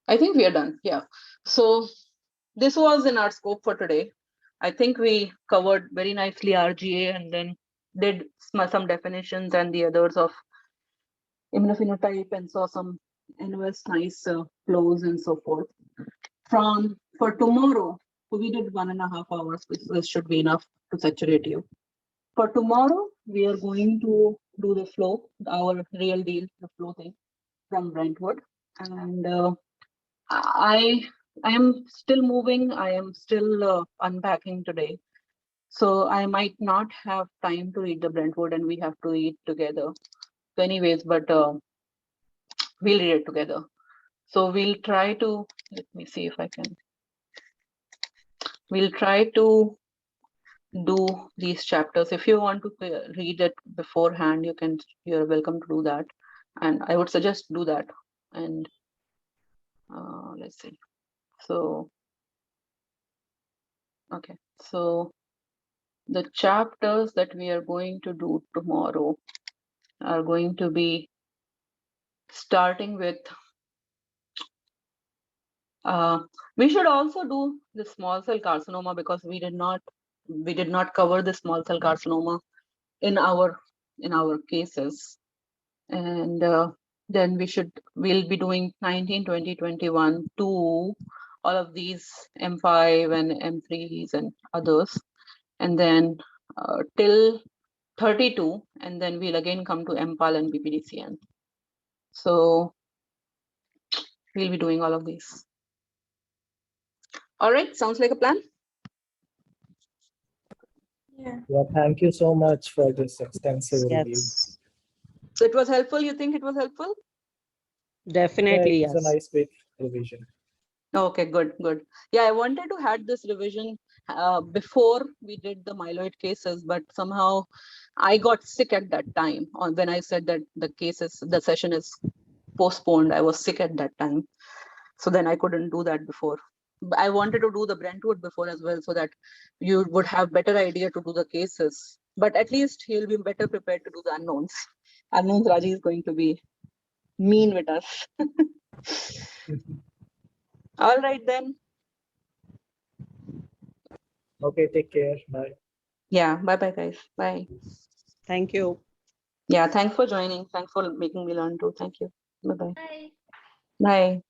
I think we are done. Yeah. So this was in our scope for today. I think we covered very nicely RGA and then did some definitions and the others of immunophenotype and saw some NOS nice flows and so forth. For tomorrow, we did 1.5 hours, which should be enough to saturate you. For tomorrow, we are going to do the flow, our real deal, the flow thing from Brentwood. And I am still moving. I am still unpacking today. So I might not have time to read the Brentwood, and we have to read together. So anyways, but we'll read it together. So we'll try to, let me see if I can. We'll try to do these chapters. If you want to read it beforehand, you're welcome to do that. And I would suggest do that. And let's see. So, okay. So the chapters that we are going to do tomorrow are going to be starting with, we should also do the small cell carcinoma, because we did not cover the small cell carcinoma in our cases. And then we'll be doing 19, 20, 21, 2, all of these M5 and M3s and others. And then till 32, and then we'll again come to MPAL and BPDCN. So we'll be doing all of these. All right, sounds like a plan? Yeah. Yeah, thank you so much for this extensive review. Yes, So it was helpful? You think it was helpful? definitely, It's a yes. nice big revision. Okay, good. Yeah, I wanted to have this revision before we did the myeloid cases, but somehow I got sick at that time. When I said that the session is postponed, I was sick at that time. So then I couldn't do that before. I wanted to do the Brentwood before as well, so that you would have better idea to do the cases. But at least you'll be better prepared to do the unknowns. Unknowns, Raji is going to be mean with us. All right then. Okay, take care. Bye. Yeah, bye guys. Bye. Thank you. Yeah, thanks for joining. Thanks for making me learn too. Thank you. Bye-bye. Bye. Bye.